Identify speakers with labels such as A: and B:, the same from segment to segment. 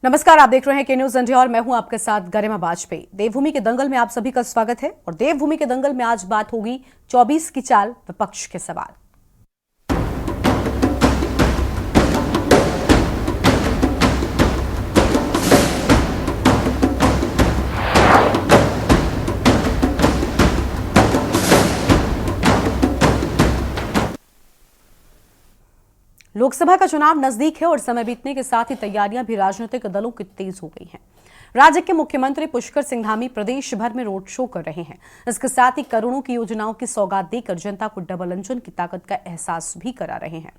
A: नमस्कार, आप देख रहे हैं के न्यूज इंडिया और मैं हूं आपके साथ गरिमा वाजपेयी। देवभूमि के दंगल में आप सभी का स्वागत है और देवभूमि के दंगल में आज बात होगी 24 की चाल, विपक्ष के सवाल। लोकसभा का चुनाव नजदीक है और समय बीतने के साथ ही तैयारियां भी राजनीतिक दलों की तेज हो गई हैं। राज्य के मुख्यमंत्री पुष्कर सिंह धामी प्रदेश भर में रोड शो कर रहे हैं। इसके साथ ही करोड़ों की योजनाओं की सौगात देकर जनता को डबल इंजन की ताकत का एहसास भी करा रहे हैं।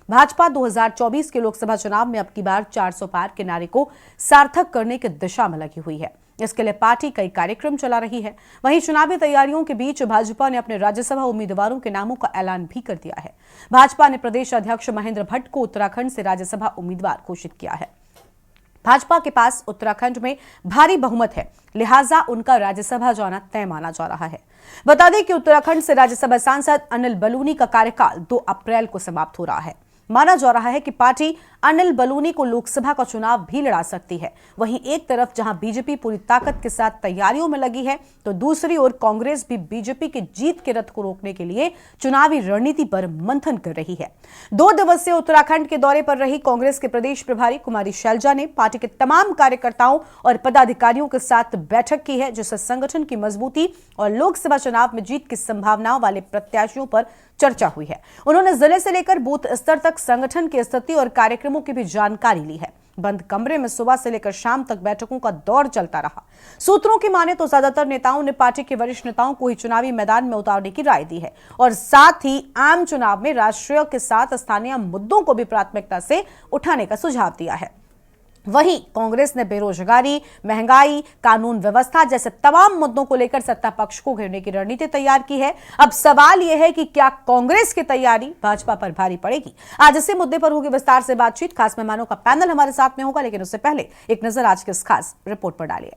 A: भाजपा 2024 के लोकसभा चुनाव में अब की बार 400 पार के नारे को सार्थक करने की दिशा में लगी हुई है। इसके लिए पार्टी कई कार्यक्रम चला रही है। वहीं चुनावी तैयारियों के बीच भाजपा ने अपने राज्यसभा उम्मीदवारों के नामों का ऐलान भी कर दिया है। भाजपा ने प्रदेश अध्यक्ष महेंद्र भट्ट को उत्तराखंड से राज्यसभा उम्मीदवार घोषित किया है। भाजपा के पास उत्तराखंड में भारी बहुमत है, लिहाजा उनका राज्यसभा जाना तय माना जा रहा है। बता दें कि उत्तराखंड से राज्यसभा सांसद अनिल बलूनी का कार्यकाल 2 अप्रैल को समाप्त हो रहा है। माना जा रहा है कि पार्टी अनिल बलूनी को लोकसभा का चुनाव भी लड़ा सकती है। वहीं एक तरफ जहां बीजेपी पूरी ताकत के साथ तैयारियों में लगी है, तो दूसरी ओर कांग्रेस भी बीजेपी के जीत के रथ को रोकने के लिए चुनावी रणनीति पर मंथन कर रही है। 2 दिवसीय उत्तराखंड के दौरे पर रही कांग्रेस के प्रदेश प्रभारी कुमारी शैलजा ने पार्टी के तमाम कार्यकर्ताओं और पदाधिकारियों के साथ बैठक की है, जिससे संगठन की मजबूती और लोकसभा चुनाव में जीत की संभावनाओं वाले प्रत्याशियों पर चर्चा हुई है। उन्होंने जिले से लेकर बूथ स्तर तक संगठन की स्थिति और कार्यक्रमों की भी जानकारी ली है। बंद कमरे में सुबह से लेकर शाम तक बैठकों का दौर चलता रहा। सूत्रों की माने तो ज्यादातर नेताओं ने पार्टी के वरिष्ठ नेताओं को ही चुनावी मैदान में उतारने की राय दी है और साथ ही आम चुनाव में राष्ट्रीय के साथ स्थानीय मुद्दों को भी प्राथमिकता से उठाने का सुझाव दिया है। वहीं कांग्रेस ने बेरोजगारी, महंगाई, कानून व्यवस्था जैसे तमाम मुद्दों को लेकर सत्ता पक्ष को घेरने की रणनीति तैयार की है। अब सवाल यह है कि क्या कांग्रेस की तैयारी भाजपा पर भारी पड़ेगी? आज इसी मुद्दे पर होगी विस्तार से बातचीत। खास मेहमानों का पैनल हमारे साथ में होगा, लेकिन उससे पहले एक नजर आज की इस खास रिपोर्ट पर डालिए।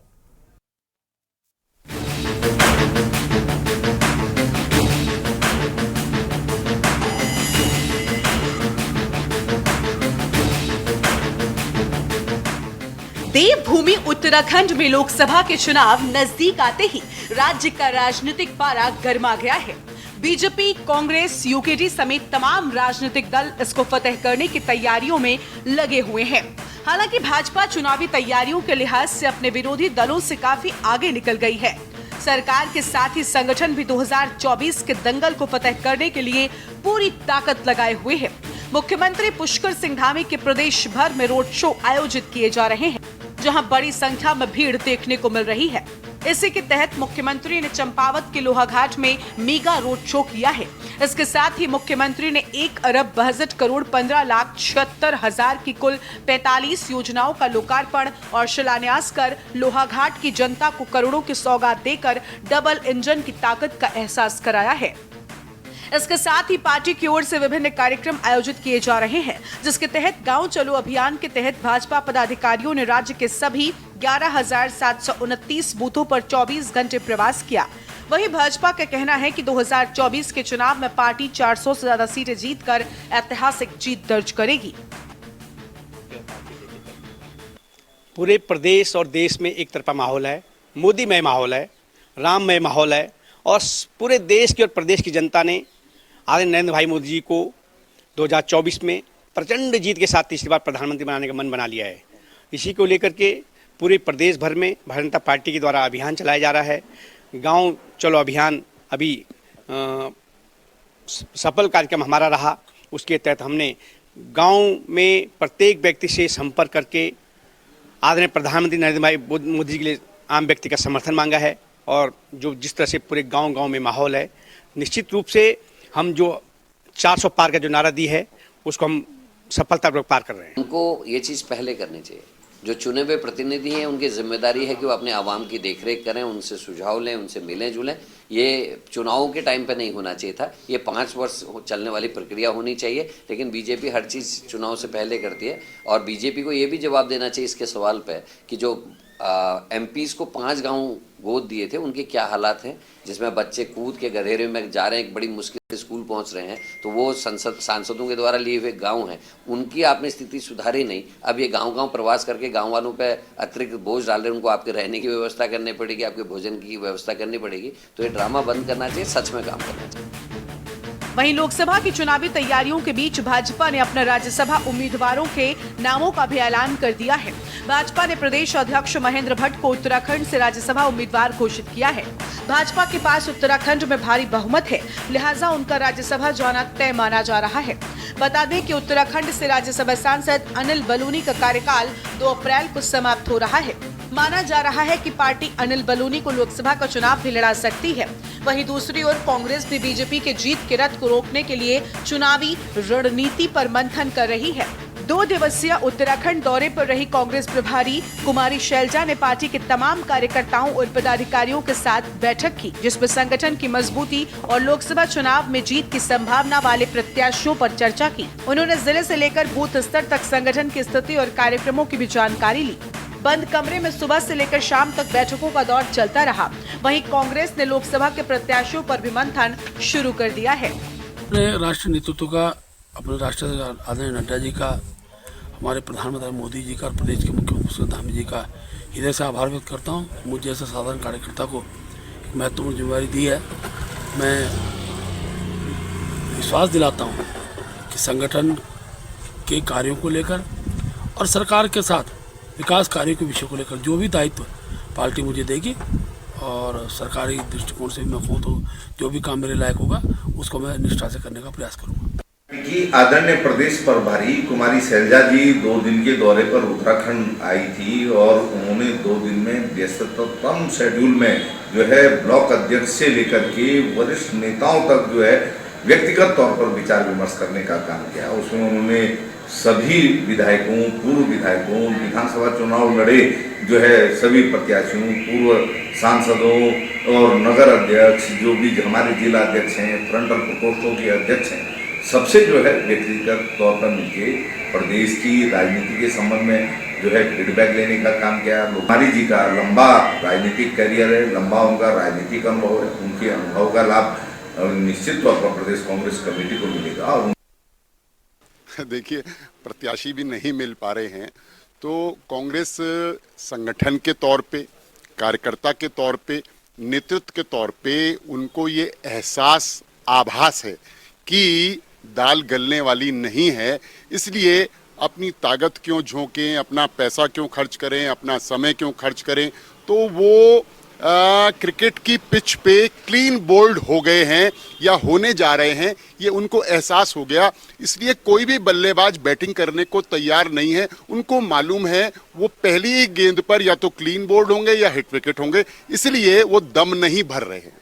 A: देवभूमि उत्तराखंड में लोकसभा के चुनाव नजदीक आते ही राज्य का राजनीतिक पारा गर्मा गया है। बीजेपी, कांग्रेस, यूकेडी समेत तमाम राजनीतिक दल इसको फतेह करने की तैयारियों में लगे हुए हैं। हालांकि भाजपा चुनावी तैयारियों के लिहाज से अपने विरोधी दलों से काफी आगे निकल गई है। सरकार के साथ ही संगठन भी 2024 के दंगल को फतेह करने के लिए पूरी ताकत लगाए हुए है। मुख्यमंत्री पुष्कर सिंह धामी के प्रदेश भर में रोड शो आयोजित किए जा रहे हैं, जहां बड़ी संख्या में भीड़ देखने को मिल रही है। इसी के तहत मुख्यमंत्री ने चंपावत के लोहाघाट में मेगा रोड शो किया है। इसके साथ ही मुख्यमंत्री ने 1 अरब 62 करोड़ 15,76,000 की कुल 45 योजनाओं का लोकार्पण और शिलान्यास कर लोहाघाट की जनता को करोड़ों की सौगात देकर डबल इंजन की ताकत का एहसास कराया है। इसके साथ ही पार्टी की ओर से विभिन्न कार्यक्रम आयोजित किए जा रहे हैं, जिसके तहत गांव चलो अभियान के तहत भाजपा पदाधिकारियों ने राज्य के सभी 11,729 बूथों पर 24 घंटे प्रवास किया। वहीं भाजपा का कहना है कि 2024 के चुनाव में पार्टी 400 से ज्यादा सीटें जीतकर ऐतिहासिक जीत दर्ज करेगी।
B: पूरे प्रदेश और देश में एक तरफा माहौल है, मोदीमय माहौल है, राममय माहौल है और पूरे देश की और प्रदेश की जनता ने आदरणीय नरेंद्र भाई मोदी जी को 2024 में प्रचंड जीत के साथ तीसरी बार प्रधानमंत्री बनाने का मन बना लिया है। इसी को लेकर के पूरे प्रदेश भर में भारतीय जनता पार्टी के द्वारा अभियान चलाया जा रहा है। गांव चलो अभियान अभी सफल कार्यक्रम हमारा रहा। उसके तहत हमने गांव में प्रत्येक व्यक्ति से संपर्क करके आदरणीय प्रधानमंत्री नरेंद्र भाई मोदी जी के लिए आम व्यक्ति का समर्थन मांगा है और जो जिस तरह से पूरे गांव-गांव में माहौल है, निश्चित रूप से हम जो 400 पार का जो नारा दी है उसको हम सफलतापूर्वक पार कर रहे हैं।
C: उनको ये चीज़ पहले करनी चाहिए। जो चुने हुए प्रतिनिधि हैं उनकी जिम्मेदारी है कि वो अपने आवाम की देखरेख करें, उनसे सुझाव लें, उनसे मिलें जुलें। ये चुनावों के टाइम पे नहीं होना चाहिए था। ये 5 वर्ष चलने वाली प्रक्रिया होनी चाहिए, लेकिन बीजेपी हर चीज़ चुनाव से पहले करती है। और बीजेपी को ये भी जवाब देना चाहिए इसके सवाल पे कि जो एमपीज़ को 5 गाँव गोद दिए थे उनके क्या हालात हैं, जिसमें बच्चे कूद के गधेरे में जा रहे हैं, बड़ी मुश्किल से स्कूल पहुंच रहे हैं, तो वो सांसदों के द्वारा लिए हुए गांव हैं, उनकी आपने स्थिति सुधारी नहीं। अब ये गांव-गांव प्रवास करके गांव वालों पे अतिरिक्त बोझ डाल रहे हैं, उनको आपके रहने की व्यवस्था करनी पड़ेगी, आपके भोजन की व्यवस्था करनी पड़ेगी। तो ये ड्रामा बंद करना चाहिए, सच में काम करना चाहिए।
A: वहीं लोकसभा की चुनावी तैयारियों के बीच भाजपा ने अपने राज्यसभा उम्मीदवारों के नामों का भी ऐलान कर दिया है। भाजपा ने प्रदेश अध्यक्ष महेंद्र भट्ट को उत्तराखंड से राज्यसभा उम्मीदवार घोषित किया है। भाजपा के पास उत्तराखंड में भारी बहुमत है, लिहाजा उनका राज्यसभा जाना तय माना जा रहा है। बता दें कि उत्तराखंड से राज्यसभा सांसद अनिल बलूनी का कार्यकाल 2 अप्रैल को समाप्त हो रहा है। माना जा रहा है कि पार्टी अनिल बलूनी को लोकसभा का चुनाव भी लड़ा सकती है। वहीं दूसरी ओर कांग्रेस भी बीजेपी के जीत के रथ को रोकने के लिए चुनावी रणनीति पर मंथन कर रही है। 2 दिवसीय उत्तराखंड दौरे पर रही कांग्रेस प्रभारी कुमारी शैलजा ने पार्टी के तमाम कार्यकर्ताओं और पदाधिकारियों के साथ बैठक की, जिसमें संगठन की मजबूती और लोकसभा चुनाव में जीत की संभावना वाले प्रत्याशियों पर चर्चा की। उन्होंने जिले से लेकर बूथ स्तर तक संगठन की स्थिति और कार्यक्रमों की भी जानकारी ली। बंद कमरे में सुबह से लेकर शाम तक बैठकों का दौर चलता रहा। वहीं कांग्रेस ने लोकसभा के प्रत्याशियों पर भी मंथन शुरू कर दिया है।
D: राष्ट्रीय नेतृत्व का, अपने राष्ट्रीय आदरणीय नड्डा जी का, हमारे प्रधानमंत्री मोदी जी का और प्रदेश के मुख्यमंत्री पुष्कर धामी जी का हृदय से आभार व्यक्त करता हूँ। मुझे जैसे साधारण कार्यकर्ता को एक महत्वपूर्ण जिम्मेदारी दी है। मैं विश्वास दिलाता हूँ कि संगठन के कार्यों को लेकर और सरकार के साथ विकास कार्यों के विषय को लेकर जो भी दायित्व पार्टी मुझे देगी और सरकारी दृष्टिकोण से मैं कहूँ तो जो भी काम मेरे लायक होगा उसको मैं निष्ठा से करने का प्रयास करूँगा।
E: कि आदरणीय प्रदेश प्रभारी कुमारी शैलजा जी 2 दिन के दौरे पर उत्तराखंड आई थी और उन्होंने 2 दिन में व्यस्ततम शेड्यूल में जो है ब्लॉक अध्यक्ष से लेकर के वरिष्ठ नेताओं तक जो है व्यक्तिगत तौर पर विचार विमर्श करने का काम किया। उसमें उन्होंने सभी विधायकों, पूर्व विधायकों, विधानसभा चुनाव लड़े जो है सभी प्रत्याशियों, पूर्व सांसदों और नगर अध्यक्ष, जो भी हमारे जिला अध्यक्ष हैं, फ्रंटल प्रकोष्ठों के अध्यक्ष हैं, सबसे जो है व्यक्तिगत तौर पर मिलके प्रदेश की राजनीति के संबंध में जो है फीडबैक लेने का काम किया। कुमारी जी का लंबा राजनीतिक करियर है, लंबा उनका राजनीतिक अनुभव है, उनके अनुभव का लाभ निश्चित तौर पर प्रदेश कांग्रेस कमेटी को मिलेगा। और
F: देखिए, प्रत्याशी भी नहीं मिल पा रहे हैं तो कांग्रेस संगठन के तौर पे, कार्यकर्ता के तौर पे, नेतृत्व के तौर पे उनको ये एहसास, आभास है कि दाल गलने वाली नहीं है, इसलिए अपनी ताकत क्यों झोंकें, अपना पैसा क्यों खर्च करें, अपना समय क्यों खर्च करें। तो वो क्रिकेट की पिच पे क्लीन बोल्ड हो गए हैं या होने जा रहे हैं, ये उनको एहसास हो गया। इसलिए कोई भी बल्लेबाज बैटिंग करने को तैयार नहीं है। उनको मालूम है वो पहली ही गेंद पर या तो क्लीन बोल्ड होंगे या हिट विकेट होंगे, इसलिए वो दम नहीं भर रहे हैं।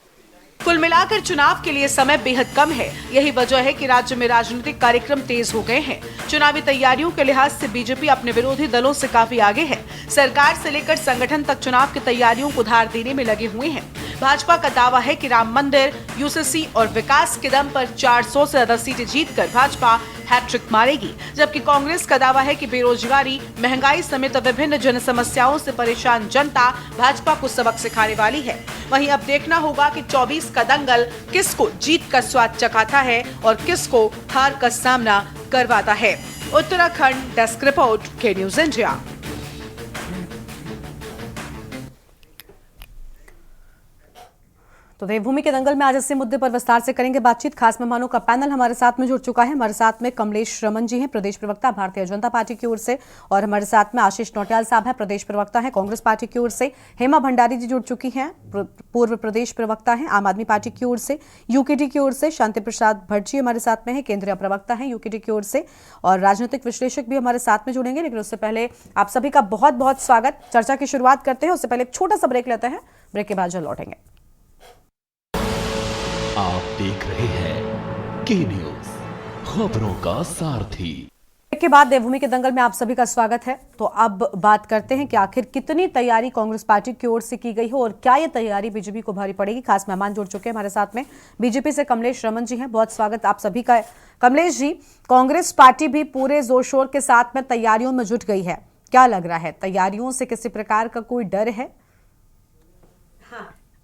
A: कुल मिलाकर चुनाव के लिए समय बेहद कम है। यही वजह है कि राज्य में राजनीतिक कार्यक्रम तेज हो गए हैं। चुनावी तैयारियों के लिहाज से बीजेपी अपने विरोधी दलों से काफी आगे है। सरकार से लेकर संगठन तक चुनाव की तैयारियों को धार देने में लगे हुए हैं। भाजपा का दावा है कि राम मंदिर, यूसीसी और विकास के दम पर 400 से ज्यादा सीटें जीतकर भाजपा हैट्रिक मारेगी, जबकि कांग्रेस का दावा है कि बेरोजगारी, महंगाई समेत विभिन्न जन समस्याओं से परेशान जनता भाजपा को सबक सिखाने वाली है। वहीं अब देखना होगा कि 24 का दंगल किसको जीत का स्वाद चखाता है और किसको हार का सामना करवाता है। उत्तराखंड डेस्क रिपोर्ट, के न्यूज इंडिया। तो देवभूमि के दंगल में आज इसी मुद्दे पर विस्तार से करेंगे बातचीत। खास मेहमानों का पैनल हमारे साथ में जुड़ चुका है। हमारे साथ में कमलेश रमन जी हैं, प्रदेश प्रवक्ता भारतीय जनता पार्टी की ओर से, और हमारे साथ में आशीष नौटियाल साहब हैं, प्रदेश प्रवक्ता हैं कांग्रेस पार्टी की ओर से। हेमा भंडारी जी जुड़ चुकी हैं, पूर्व प्रदेश प्रवक्ता हैं आम आदमी पार्टी की ओर से। यूकेडी की ओर से शांति प्रसाद भट्ट जी हमारे साथ में है, केंद्रीय प्रवक्ता हैं यूकेडी की ओर से, और राजनीतिक विश्लेषक भी हमारे साथ में जुड़ेंगे। लेकिन उससे पहले आप सभी का बहुत बहुत स्वागत। चर्चा की शुरुआत करते हैं, उससे पहले एक छोटा सा ब्रेक लेते हैं। ब्रेक के बाद जल्द लौटेंगे।
G: आप देख रहे हैं के न्यूज, खबरों का सारथी।
A: के बाद देवभूमि के दंगल में आप सभी का स्वागत है। तो अब बात करते हैं कि आखिर कितनी तैयारी कांग्रेस पार्टी की ओर से की गई है और क्या ये तैयारी बीजेपी को भारी पड़ेगी। खास मेहमान जुड़ चुके हैं हमारे साथ में, बीजेपी से कमलेश रमन जी हैं, बहुत स्वागत आप सभी का। कमलेश जी, कांग्रेस पार्टी भी पूरे जोर शोर के साथ में तैयारियों में जुट गई है, क्या लग रहा है, तैयारियों से किसी प्रकार का कोई डर है?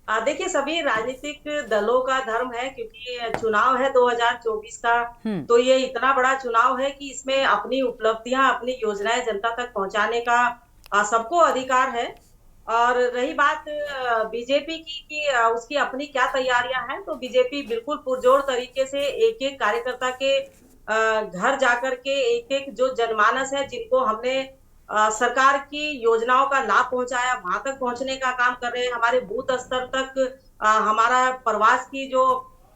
H: देखिए, सभी राजनीतिक दलों का धर्म है, क्योंकि चुनाव है 2024 का। तो ये इतना बड़ा चुनाव है कि इसमें अपनी उपलब्धियां, अपनी योजनाएं जनता तक पहुंचाने का सबको अधिकार है। और रही बात बीजेपी की कि उसकी अपनी क्या तैयारियां हैं, तो बीजेपी बिल्कुल पुरजोर तरीके से एक एक कार्यकर्ता के घर जाकर के एक एक जो जनमानस है, जिनको हमने सरकार की योजनाओं का लाभ पहुंचाया, वहां तक पहुंचने का काम कर रहे हैं। हमारे बूथ स्तर तक हमारा प्रवास की जो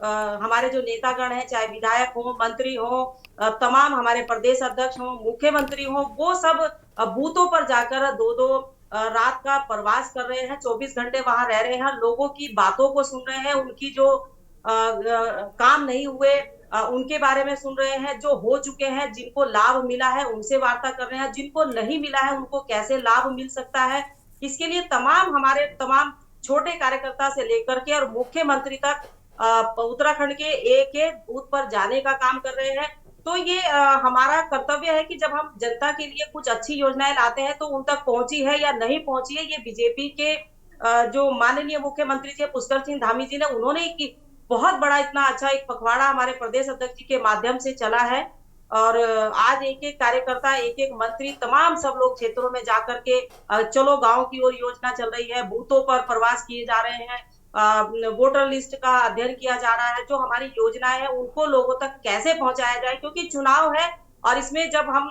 H: हमारे जो नेतागण हैं, चाहे विधायक हो, मंत्री हो, तमाम हमारे प्रदेश अध्यक्ष हो, मुख्यमंत्री हो, वो सब बूथों पर जाकर दो दो रात का प्रवास कर रहे हैं, 24 घंटे वहां रह रहे हैं, लोगों की बातों को सुन रहे हैं, उनकी जो काम नहीं हुए उनके बारे में सुन रहे हैं, जो हो चुके हैं, जिनको लाभ मिला है उनसे वार्ता कर रहे हैं, जिनको नहीं मिला है उनको कैसे लाभ मिल सकता है। इसके लिए हमारे तमाम छोटे कार्यकर्ता से लेकर के और मुख्यमंत्री तक उत्तराखंड के एक एक बूथ पर जाने का काम कर रहे हैं। तो ये हमारा कर्तव्य है कि जब हम जनता के लिए कुछ अच्छी योजनाएं लाते हैं तो उन तक पहुंची है या नहीं पहुंची है, ये बीजेपी के जो माननीय मुख्यमंत्री जी पुष्कर सिंह धामी जी ने, उन्होंने बहुत बड़ा इतना अच्छा एक पखवाड़ा हमारे प्रदेश अध्यक्ष जी के माध्यम से चला है। और आज एक एक कार्यकर्ता, एक एक मंत्री, तमाम सब लोग क्षेत्रों में जाकर के चलो गांव की ओर योजना चल रही है, बूथों पर प्रवास किए जा रहे हैं, वोटर लिस्ट का अध्ययन किया जा रहा है, जो हमारी योजनाएं हैं उनको लोगों तक कैसे पहुंचाया जाए, क्योंकि चुनाव है। और इसमें जब हम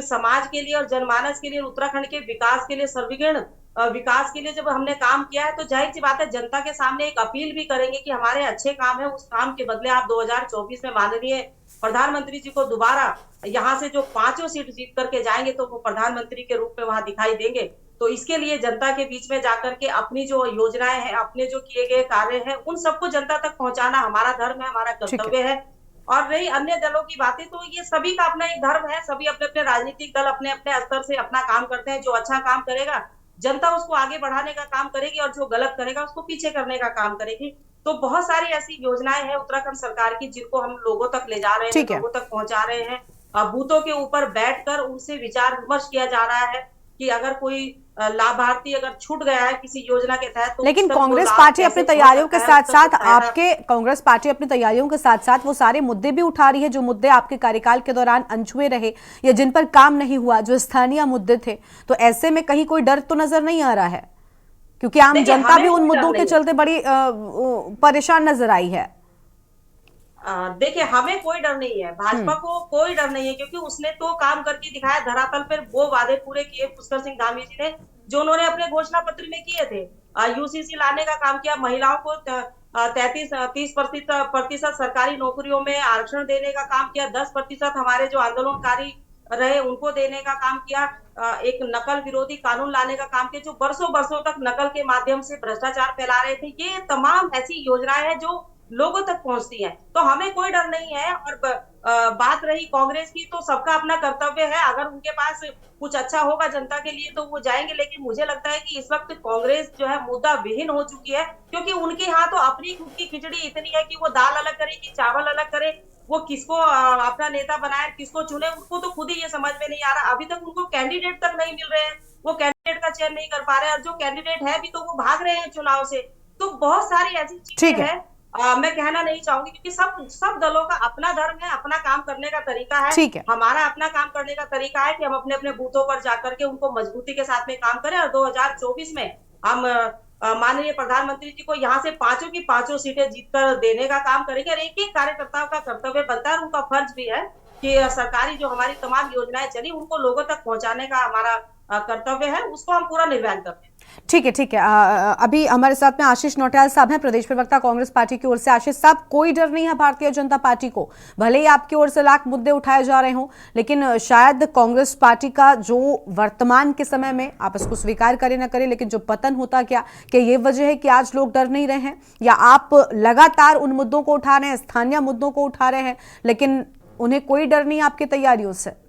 H: समाज के लिए और जनमानस के लिए, उत्तराखंड के विकास के लिए, सर्वगुण विकास के लिए जब हमने काम किया है, तो जाहिर सी बात है जनता के सामने एक अपील भी करेंगे कि हमारे अच्छे काम है, उस काम के बदले आप 2024 में माननीय प्रधानमंत्री जी को दोबारा यहाँ से जो 5 सीट जीत करके जाएंगे, तो वो प्रधानमंत्री के रूप में वहां दिखाई देंगे। तो इसके लिए जनता के बीच में जाकर के अपनी जो योजनाएं हैं, अपने जो किए गए कार्य हैं, उन सबको जनता तक पहुंचाना हमारा धर्म है, हमारा कर्तव्य है। और रही अन्य दलों की बातें, तो ये सभी का अपना एक धर्म है, सभी अपने अपने राजनीतिक दल अपने अपने स्तर से अपना काम करते हैं। जो अच्छा काम करेगा जनता उसको आगे बढ़ाने का काम करेगी, और जो गलत करेगा उसको पीछे करने का काम करेगी। तो बहुत सारी ऐसी योजनाएं हैं उत्तराखंड सरकार की, जिनको हम लोगों तक ले जा रहे हैं, लोगों तक पहुंचा रहे हैं। बूथों के ऊपर बैठकर उनसे विचार विमर्श किया जा रहा है कि अगर कोई लाभार्थी अगर छूट गया है किसी योजना के तहत, तो
A: लेकिन कांग्रेस पार्टी अपनी तैयारियों के साथ साथ कांग्रेस पार्टी अपनी तैयारियों के साथ साथ वो सारे मुद्दे भी उठा रही है जो मुद्दे आपके कार्यकाल के दौरान अनछुए रहे या जिन पर काम नहीं हुआ, जो स्थानीय मुद्दे थे। तो ऐसे में कहीं कोई डर तो नजर नहीं आ रहा है, क्योंकि आम जनता भी उन मुद्दों के चलते बड़ी परेशान नजर आई है।
H: देखिए, हमें कोई डर नहीं है, भाजपा को कोई डर नहीं है, क्योंकि उसने तो काम करके दिखाया धरातल पर। वो वादे पूरे किए पुष्कर सिंह धामी जी ने, जो उन्होंने अपने घोषणा पत्र में किए थे। यूसीसी लाने का काम किया, महिलाओं को 30% सरकारी नौकरियों में आरक्षण देने का काम किया, 10% हमारे जो आंदोलनकारी रहे उनको देने का काम किया, एक नकल विरोधी कानून लाने का काम किया, जो बरसों बरसों तक नकल के माध्यम से भ्रष्टाचार फैला रहे थे। ये तमाम ऐसी योजनाएं हैं जो लोगों तक पहुंचती है, तो हमें कोई डर नहीं है। और बात रही कांग्रेस की, तो सबका अपना कर्तव्य है, अगर उनके पास कुछ अच्छा होगा जनता के लिए तो वो जाएंगे। लेकिन मुझे लगता है कि इस वक्त कांग्रेस जो है मुद्दा विहीन हो चुकी है, क्योंकि उनके यहाँ तो अपनी खुद की खिचड़ी इतनी है कि वो दाल अलग करे कि चावल अलग करे, वो किसको अपना नेता बनाए, किसको चुने, उनको तो खुद ही ये समझ में नहीं आ रहा। अभी तक उनको कैंडिडेट तक नहीं मिल रहे हैं, वो कैंडिडेट का चयन नहीं कर पा रहे हैं, और जो कैंडिडेट है भी तो वो भाग रहे हैं चुनाव से। तो बहुत सारी ऐसी चीजें हैं, मैं कहना नहीं चाहूंगी, क्योंकि सब दलों का अपना धर्म है, अपना काम करने का तरीका है। हमारा अपना काम करने का तरीका है कि हम अपने अपने बूथों पर जाकर के उनको मजबूती के साथ में काम करें, और 2024 में हम माननीय प्रधानमंत्री जी को यहाँ से 5 की 5 सीटें जीतकर देने का काम करेंगे। और एक एक कार्यकर्ताओं का कर्तव्य बनता है, उनका फर्ज भी है कि सरकारी जो हमारी तमाम योजनाएं चली उनको लोगों तक पहुंचाने का हमारा कर्तव्य है, उसको हम पूरा निर्वहन करते हैं।
A: ठीक है, ठीक है। अभी हमारे साथ में आशीष नौटियाल साहब हैं, प्रदेश प्रवक्ता कांग्रेस पार्टी की ओर से। आशीष साहब, कोई डर नहीं है भारतीय जनता पार्टी को, भले ही आपकी ओर से लाख मुद्दे उठाए जा रहे हों, लेकिन शायद कांग्रेस पार्टी का जो वर्तमान के समय में, आप इसको स्वीकार करें ना करें, लेकिन जो पतन होता क्या कि ये वजह है कि आज लोग डर नहीं रहे हैं, या आप लगातार उन मुद्दों को उठा रहे हैं, स्थानीय मुद्दों को उठा रहे हैं, लेकिन उन्हें कोई डर नहीं आपकी तैयारियों से?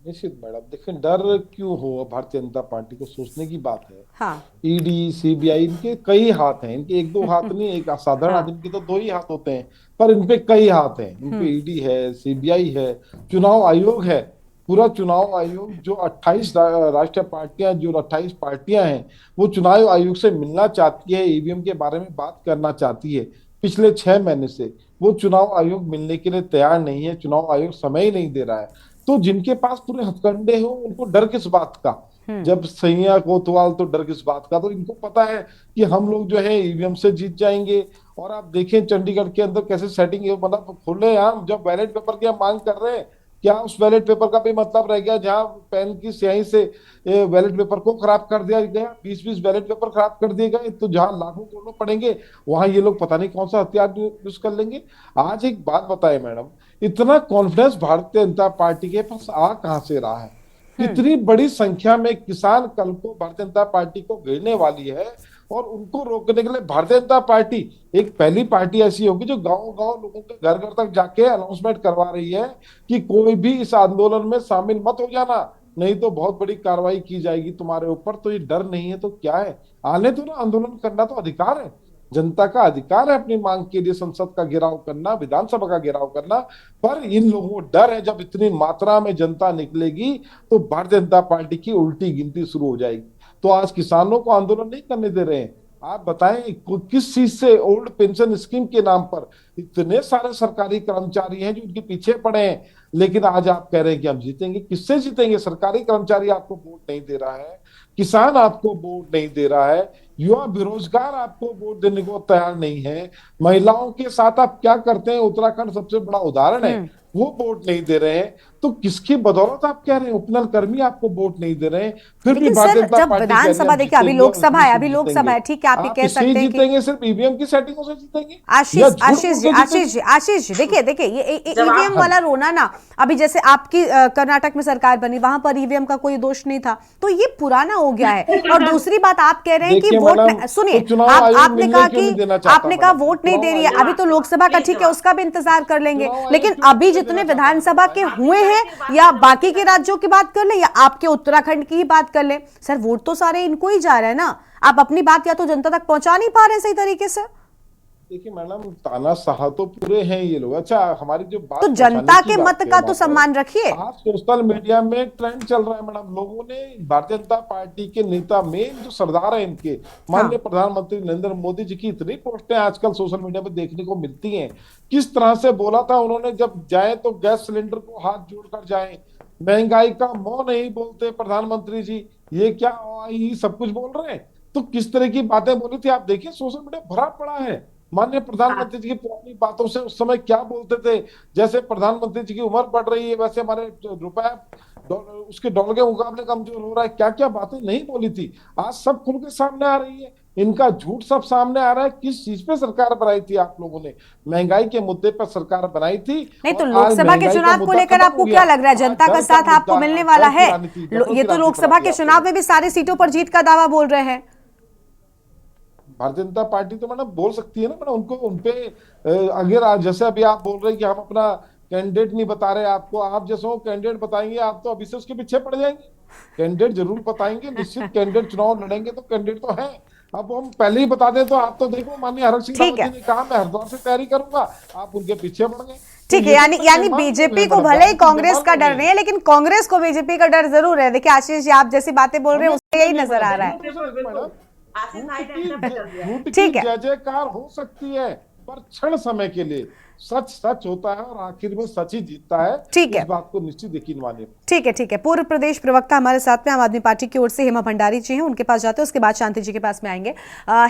I: निश्चित मैडम, देखिए डर क्यों हो, भारतीय जनता पार्टी को सोचने की बात है।
A: हाँ।
I: ईडी, सीबीआई, इनके कई हाथ हैं, इनके एक दो हाथ नहीं, एक साधारण आदमी के तो 2 ही हाथ होते हैं, पर इनपे कई हाथ हैं। इनपे ईडी है, सीबीआई है, चुनाव आयोग है, पूरा चुनाव आयोग जो 28 राष्ट्रीय पार्टियां, जो 28 पार्टियां हैं, वो चुनाव आयोग से मिलना चाहती है, ईवीएम के बारे में बात करना चाहती है। पिछले 6 महीने से वो चुनाव आयोग मिलने के लिए तैयार नहीं है, चुनाव आयोग समय ही नहीं दे रहा है। तो जिनके पास पूरे हथकंडे हो उनको डर किस बात का? जब सैया कोतवाल तो डर किस बात का? तो इनको पता है कि हम लोग जो है ईवीएम से जीत जाएंगे। और आप देखें चंडीगढ़ के अंदर कैसे सेटिंग है, मतलब खुले हम जब बैलेट पेपर की हम मांग कर रहे हैं, क्या उस बैलेट पेपर का भी मतलब रह गया जहां पेन की स्याही से बैलेट पेपर को खराब कर दिया गया? 20-20 बैलेट पेपर खराब कर दिए गए। तो जहां लाखों करोड़ों पड़ेंगे वहां ये लोग पता नहीं कौन सा हथियार यूज कर लेंगे। आज एक बात बताए मैडम, इतना कॉन्फिडेंस भारतीय जनता पार्टी के पास आ कहां से रहा है? कितनी बड़ी संख्या में किसान कल को भारतीय जनता पार्टी को घेरने वाली है, और उनको रोकने के लिए भारतीय जनता पार्टी एक पहली पार्टी ऐसी होगी जो गांव-गांव लोगों के घर घर तक जाके अनाउंसमेंट करवा रही है कि कोई भी इस आंदोलन में शामिल मत हो जाना, नहीं तो बहुत बड़ी कार्रवाई की जाएगी तुम्हारे ऊपर। तो ये डर नहीं है तो क्या है? आने दो ना, आंदोलन करना तो अधिकार है, जनता का अधिकार है अपनी मांग के लिए संसद का घेराव करना, विधानसभा का घेराव करना। पर इन लोगों को डर है जब इतनी मात्रा में जनता निकलेगी तो भारतीय जनता पार्टी की उल्टी गिनती शुरू हो जाएगी। तो आज किसानों को आंदोलन नहीं करने दे रहे हैं। आप बताएं किस चीज से? ओल्ड पेंशन स्कीम के नाम पर इतने सारे सरकारी कर्मचारी हैं जो उनके पीछे पड़े हैं, लेकिन आज आप कह रहे हैं कि हम जीतेंगे। किससे जीतेंगे? सरकारी कर्मचारी आपको वोट नहीं दे रहा है, किसान आपको वोट नहीं दे रहा है, युवा बेरोजगार आपको वोट देने को तैयार नहीं है, महिलाओं के साथ आप क्या करते हैं, उत्तराखंड सबसे बड़ा उदाहरण है, वो वोट नहीं दे रहे हैं। तो किसकी बदौलत आप कह रहे हैं उपनल कर्मी आपको वोट नहीं दे रहे हैं? फिर भी
A: लेकिन
I: भारतीय
A: सर
I: जनता
A: जब
I: पार्टी
A: विधानसभा, देखिए अभी लोकसभा है, अभी लोकसभा है, ठीक है, आप ये कह सकते हैं कि
I: जीतेंगे सिर्फ ईवीएम की सेटिंगों से जीतेंगे।
A: आशीष जी देखिए ये ईवीएम वाला रोना ना, अभी जैसे आपकी कर्नाटक में सरकार बनी, वहां पर ईवीएम का कोई दोष नहीं था, तो ये पुराना हो गया है। और दूसरी बात आप कह रहे हैं कि वोट, सुनिए, आपने कहा वोट नहीं दे रही है, अभी तो लोकसभा का ठीक है, उसका भी इंतजार कर लेंगे, लेकिन अभी जितने विधानसभा के हुए हैं या बाकी के राज्यों की बात कर ले या आपके उत्तराखंड की ही बात कर ले, सर वोट तो सारे इनको ही जा रहा है ना। आप अपनी बात या तो जनता तक पहुंचा नहीं पा रहे सही तरीके से।
I: देखिए मैडम, तानाशाह तो पूरे हैं ये लोग। अच्छा, हमारी जो बात,
A: तो जनता के मत का तो सम्मान रखिए।
I: आज सोशल मीडिया में ट्रेंड चल रहा है मैडम, लोगों ने भारतीय जनता पार्टी के नेता में जो सरदार है इनके, माननीय प्रधानमंत्री नरेंद्र मोदी जी की इतनी पोस्टें आजकल सोशल मीडिया पे देखने को मिलती हैं। किस तरह से बोला था उन्होंने, जब जाए तो गैस सिलेंडर को हाथ जोड़कर जाए, महंगाई का मौ नहीं बोलते प्रधानमंत्री जी, ये क्या सब कुछ बोल रहे हैं। तो किस तरह की बातें बोली थी आप देखिए, सोशल मीडिया भरा पड़ा है। माननीय प्रधानमंत्री जी की पुरानी बातों से उस समय क्या बोलते थे, जैसे प्रधानमंत्री जी की उम्र बढ़ रही है वैसे हमारे रुपया उसके डॉलर के मुकाबले कमजोर हो रहा है, क्या क्या बातें नहीं बोली थी, आज सब खुल के सामने आ रही है। इनका झूठ सब सामने आ रहा है। किस चीज पे सरकार बनाई थी आप लोगों ने? महंगाई के मुद्दे पर सरकार बनाई थी।
A: नहीं तो लोकसभा के चुनाव को लेकर आपको क्या लग रहा है, जनता का साथ आपको मिलने वाला है? ये तो लोकसभा के चुनाव में भी सारी सीटों पर जीत का दावा बोल रहे हैं।
I: भारतीय जनता पार्टी तो मैडम बोल सकती है ना मैडम, उनको उनपे अगर आज जैसे अभी आप बोल रहे हैं कि हम अपना कैंडिडेट नहीं बता रहे आपको, आप जैसे कैंडिडेट बताएंगे आप तो अभी से उसके पीछे पड़ जाएंगे। कैंडिडेट जरूर बताएंगे, निश्चित कैंडिडेट चुनाव लड़ेंगे तो कैंडिडेट तो है। अब हम पहले ही बता दें तो आप तो देखो, माननीय हरक सिंह रावत जी ने कहा मैं हरिद्वार से तैयारी करूंगा, आप उनके पीछे पड़ गए।
A: ठीक है, यानी बीजेपी को भले ही कांग्रेस का डर नहीं है, लेकिन कांग्रेस को बीजेपी का डर जरूर है। देखिए आशीष जी, आप जैसी बातें बोल रहे हैं उससे यही नजर आ रहा है।
I: ठीक है, जय जयकार हो सकती है पर क्षण समय के लिए। सच सच होता है और आखिर में सच ही जीतता है।
A: ठीक है,
I: इस बात को निश्चित यकीन मानिए।
A: ठीक है। पूर्व प्रदेश प्रवक्ता हमारे साथ में आम आदमी पार्टी की ओर से हेमा भंडारी जी हैं, उनके पास जाते हैं, उसके बाद शांति जी के पास में आएंगे।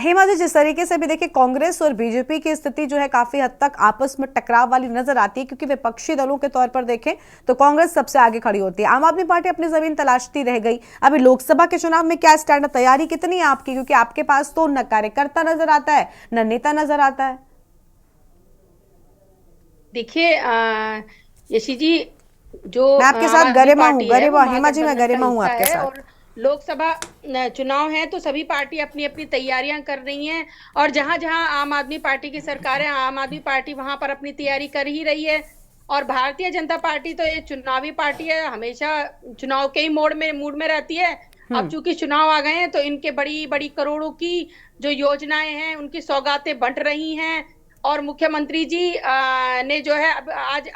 A: हेमा जी, जिस तरीके से भी देखिए कांग्रेस और बीजेपी की स्थिति जो है काफी हद तक आपस में टकराव वाली नजर आती है, क्योंकि विपक्षी दलों के तौर पर देखें तो कांग्रेस सबसे आगे खड़ी होती है, आम आदमी पार्टी अपनी जमीन तलाशती रह गई। अभी लोकसभा के चुनाव में क्या स्टैंड, तैयारी कितनी है आपकी? क्योंकि आपके पास तो न कार्यकर्ता नजर आता है न नेता नजर आता है।
J: देखिए यशी जी, जो
A: मैं आपके साथ गरिमा हूँ, हेमा जी, मैं गरिमा हूँ आपके साथ।
J: और लोकसभा चुनाव है तो सभी पार्टी अपनी अपनी तैयारियां कर रही हैं, और जहां जहां आम आदमी पार्टी की सरकार है, आम आदमी पार्टी वहां पर अपनी तैयारी कर ही रही है। और भारतीय जनता पार्टी तो ये चुनावी पार्टी है, हमेशा चुनाव के ही मूड में रहती है। अब चूंकि चुनाव आ गए हैं तो इनके बड़ी बड़ी करोड़ों की जो योजनाएं हैं उनकी सौगातें बंट रही हैं। और मुख्यमंत्री जी ने जो है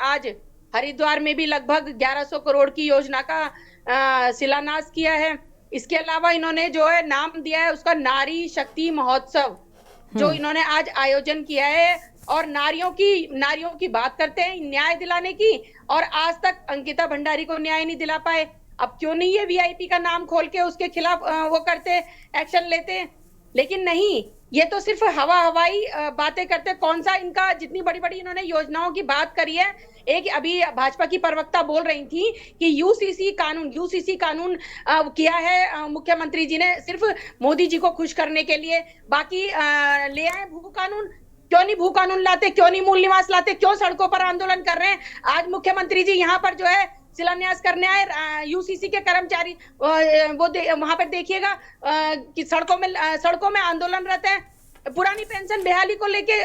J: आज हरिद्वार में भी लगभग 1100 करोड़ की योजना का शिलान्यास किया है। इसके अलावा इन्होंने जो है नाम दिया है उसका नारी शक्ति महोत्सव, जो इन्होंने आज आयोजन किया है, और नारियों की बात करते हैं न्याय दिलाने की, और आज तक अंकिता भंडारी को न्याय नहीं दिला पाए। अब क्यों नहीं ये वीआईपी का नाम खोल के उसके खिलाफ वो करते, एक्शन लेते? लेकिन नहीं, ये तो सिर्फ हवाई बातें करते। कौन सा इनका, जितनी बड़ी बड़ी इन्होंने योजनाओं की बात करी है, एक अभी भाजपा की प्रवक्ता बोल रही थी कि यूसीसी कानून किया है मुख्यमंत्री जी ने सिर्फ मोदी जी को खुश करने के लिए, बाकी ले आए भू कानून। क्यों नहीं भू कानून लाते, क्यों नहीं मूल निवास लाते, क्यों सड़कों पर आंदोलन कर रहे हैं? आज मुख्यमंत्री जी यहाँ पर जो है शिलान्यास करने आए, यूसीसी के कर्मचारी वहां पर देखिएगा कि सड़कों में आंदोलनरत हैं। पुरानी पेंशन बहाली को लेके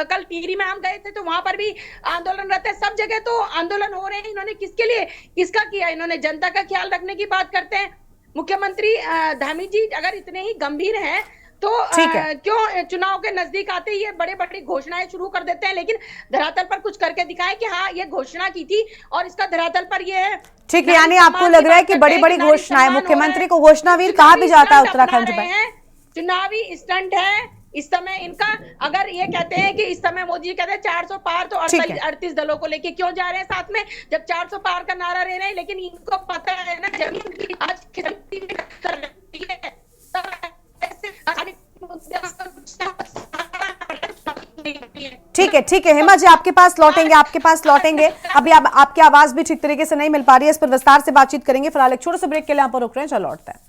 J: कल टिहरी में हम गए थे तो वहां पर भी आंदोलनरत है। सब जगह तो आंदोलन हो रहे हैं। इन्होंने किसके लिए, किसका किया? इन्होंने जनता का ख्याल रखने की बात करते हैं। मुख्यमंत्री धामी जी अगर इतने ही गंभीर हैं तो क्यों चुनाव के नजदीक आते ही ये बड़े बड़े घोषणाएं शुरू कर देते हैं, लेकिन धरातल पर कुछ करके दिखाएं कि हाँ ये घोषणा की थी और इसका धरातल पर ये है।
A: ठीक है, यानी आपको लग रहा है कि बड़ी बड़ी घोषणाएं, मुख्यमंत्री को घोषणावीर कहा भी जाता है उत्तराखंड में?
J: चुनावी स्टंट है इस समय इनका। अगर ये कहते हैं कि इस समय मोदी जी कहते हैं 400 पार, तो 38 दलों को लेके क्यों जा रहे हैं साथ में, जब 400 पार का नारा ले रहे हैं? लेकिन इनको पता है ना जमीन की आज खेती में कर रही है।
A: ठीक है हेमा जी, आपके पास लौटेंगे। अभी आपकी आवाज भी ठीक तरीके से नहीं मिल पा रही है, इस पर विस्तार से बातचीत करेंगे। फिलहाल एक छोटे से ब्रेक के लिए यहाँ पर रुक रहे हैं, चलो लौटते हैं।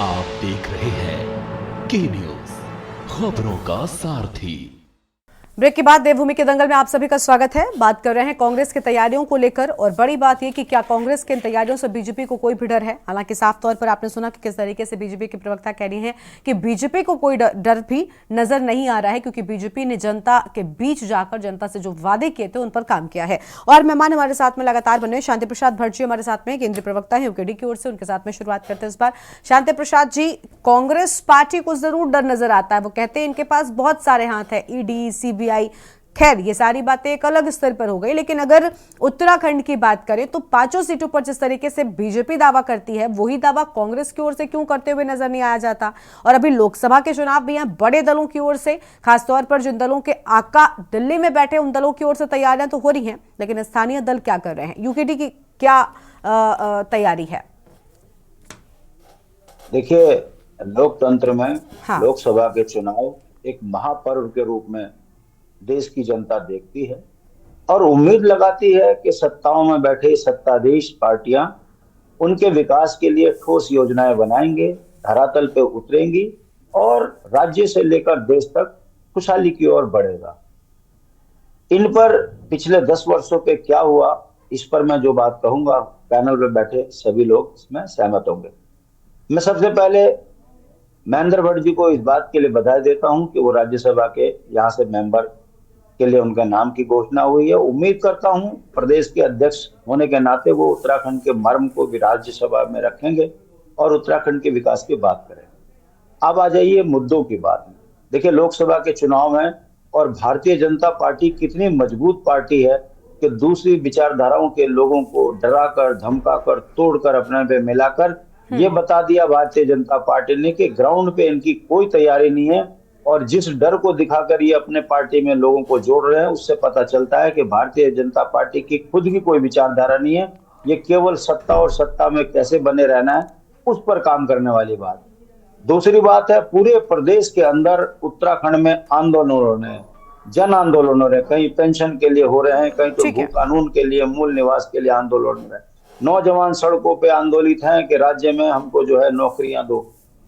G: आप देख रहे हैं के न्यूज, खबरों का सारथी।
A: ब्रेक के बाद देवभूमि के दंगल में आप सभी का स्वागत है। बात कर रहे हैं कांग्रेस की तैयारियों को लेकर, और बड़ी बात यह कि क्या कांग्रेस के इन तैयारियों से बीजेपी को कोई भी डर है? हालांकि साफ तौर पर आपने सुना कि किस तरीके से बीजेपी के प्रवक्ता कह रही हैं कि बीजेपी को कोई डर भी नजर नहीं आ रहा है, क्योंकि बीजेपी ने जनता के बीच जाकर जनता से जो वादे किए थे उन पर काम किया है। और मेहमान हमारे साथ में लगातार बने, शांति प्रसाद भट्ट जी हमारे साथ में, केंद्रीय प्रवक्ता है यूकेडी की ओर से, उनके साथ में शुरुआत करते हैं इस बार। शांति प्रसाद जी, कांग्रेस पार्टी को जरूर डर नजर आता है, वो कहते हैं इनके पास बहुत सारे हाथ है, ईडी, सीबीआई, खैर ये सारी बातें एक अलग स्तर पर हो गई। लेकिन अगर उत्तराखंड की बात करें तो 5 सीटों पर जिस तरीके से बीजेपी दावा करती है, वही दावा कांग्रेस की ओर से क्यों करते हुए नजर नहीं आया जाता? और अभी लोकसभा के चुनाव भी हैं, बड़े दलों की ओर से, खासतौर पर जिन दलों के आका दिल्ली में बैठे उन दलों की ओर से तैयारियां तो हो रही हैं, लेकिन स्थानीय दल क्या कर रहे हैं? यूकेडी की क्या तैयारी है?
K: देखिए, लोकतंत्र में लोकसभा के चुनाव एक महापर्व के रूप में देश की जनता देखती है और उम्मीद लगाती है कि सत्ताओं में बैठे सत्ताधीश पार्टियां उनके विकास के लिए ठोस योजनाएं बनाएंगे, धरातल पे उतरेंगी और राज्य से लेकर देश तक खुशहाली की ओर बढ़ेगा। इन पर पिछले 10 वर्षों पे क्या हुआ, इस पर मैं जो बात कहूंगा पैनल में बैठे सभी लोग इसमें सहमत होंगे। मैं सबसे पहले महेंद्र भट्ट जी को इस बात के लिए बधाई देता हूं कि वो राज्यसभा के यहाँ से मेंबर के लिए उनका नाम की घोषणा हुई है। उम्मीद करता हूं प्रदेश के अध्यक्ष होने के नाते वो उत्तराखंड के मर्म को भी राज्यसभा में रखेंगे और उत्तराखंड के विकास की बात करेंगे। अब आ जाइए मुद्दों की बात में। देखिए, लोकसभा के चुनाव हैं और भारतीय जनता पार्टी कितनी मजबूत पार्टी है कि दूसरी विचारधाराओं के लोगों को डराकर, धमकाकर, तोड़कर अपने पे मिलाकर ये बता दिया भारतीय जनता पार्टी ने कि ग्राउंड पे इनकी कोई तैयारी नहीं है। और जिस डर को दिखाकर ये अपने पार्टी में लोगों को जोड़ रहे हैं, उससे पता चलता है कि भारतीय जनता पार्टी की खुद की कोई विचारधारा नहीं है। ये केवल सत्ता और सत्ता में कैसे बने रहना है उस पर काम करने वाली बात। दूसरी बात है, पूरे प्रदेश के अंदर उत्तराखंड में आंदोलनों ने, जन आंदोलनों ने, कहीं पेंशन के लिए हो रहे हैं, कहीं तो भू कानून के लिए, मूल निवास के लिए आंदोलन हो रहे हैं। नौजवान सड़कों पे आंदोलित हैं कि राज्य में हमको जो है नौकरियां दो।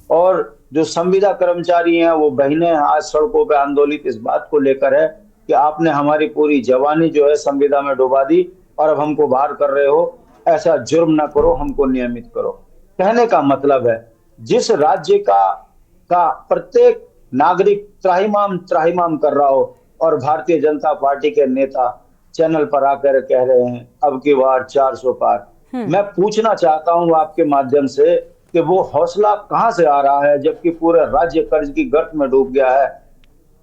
K: और जो संविदा कर्मचारी हैं, वो बहनें आज सड़कों पे आंदोलित इस बात को लेकर है कि आपने हमारी पूरी जवानी जो है संविदा में डुबा दी और अब हमको बाहर कर रहे हो, ऐसा जुर्म ना करो, हमको नियमित करो। कहने का मतलब है, जिस राज्य का प्रत्येक नागरिक त्राहिमाम कर रहा हो और भारतीय जनता पार्टी के नेता चैनल पर आकर कह रहे हैं अब की बार 400 पार। मैं पूछना चाहता हूं आपके माध्यम से कि वो हौसला कहां से आ रहा है, जबकि पूरे राज्य कर्ज की गर्त में डूब गया है।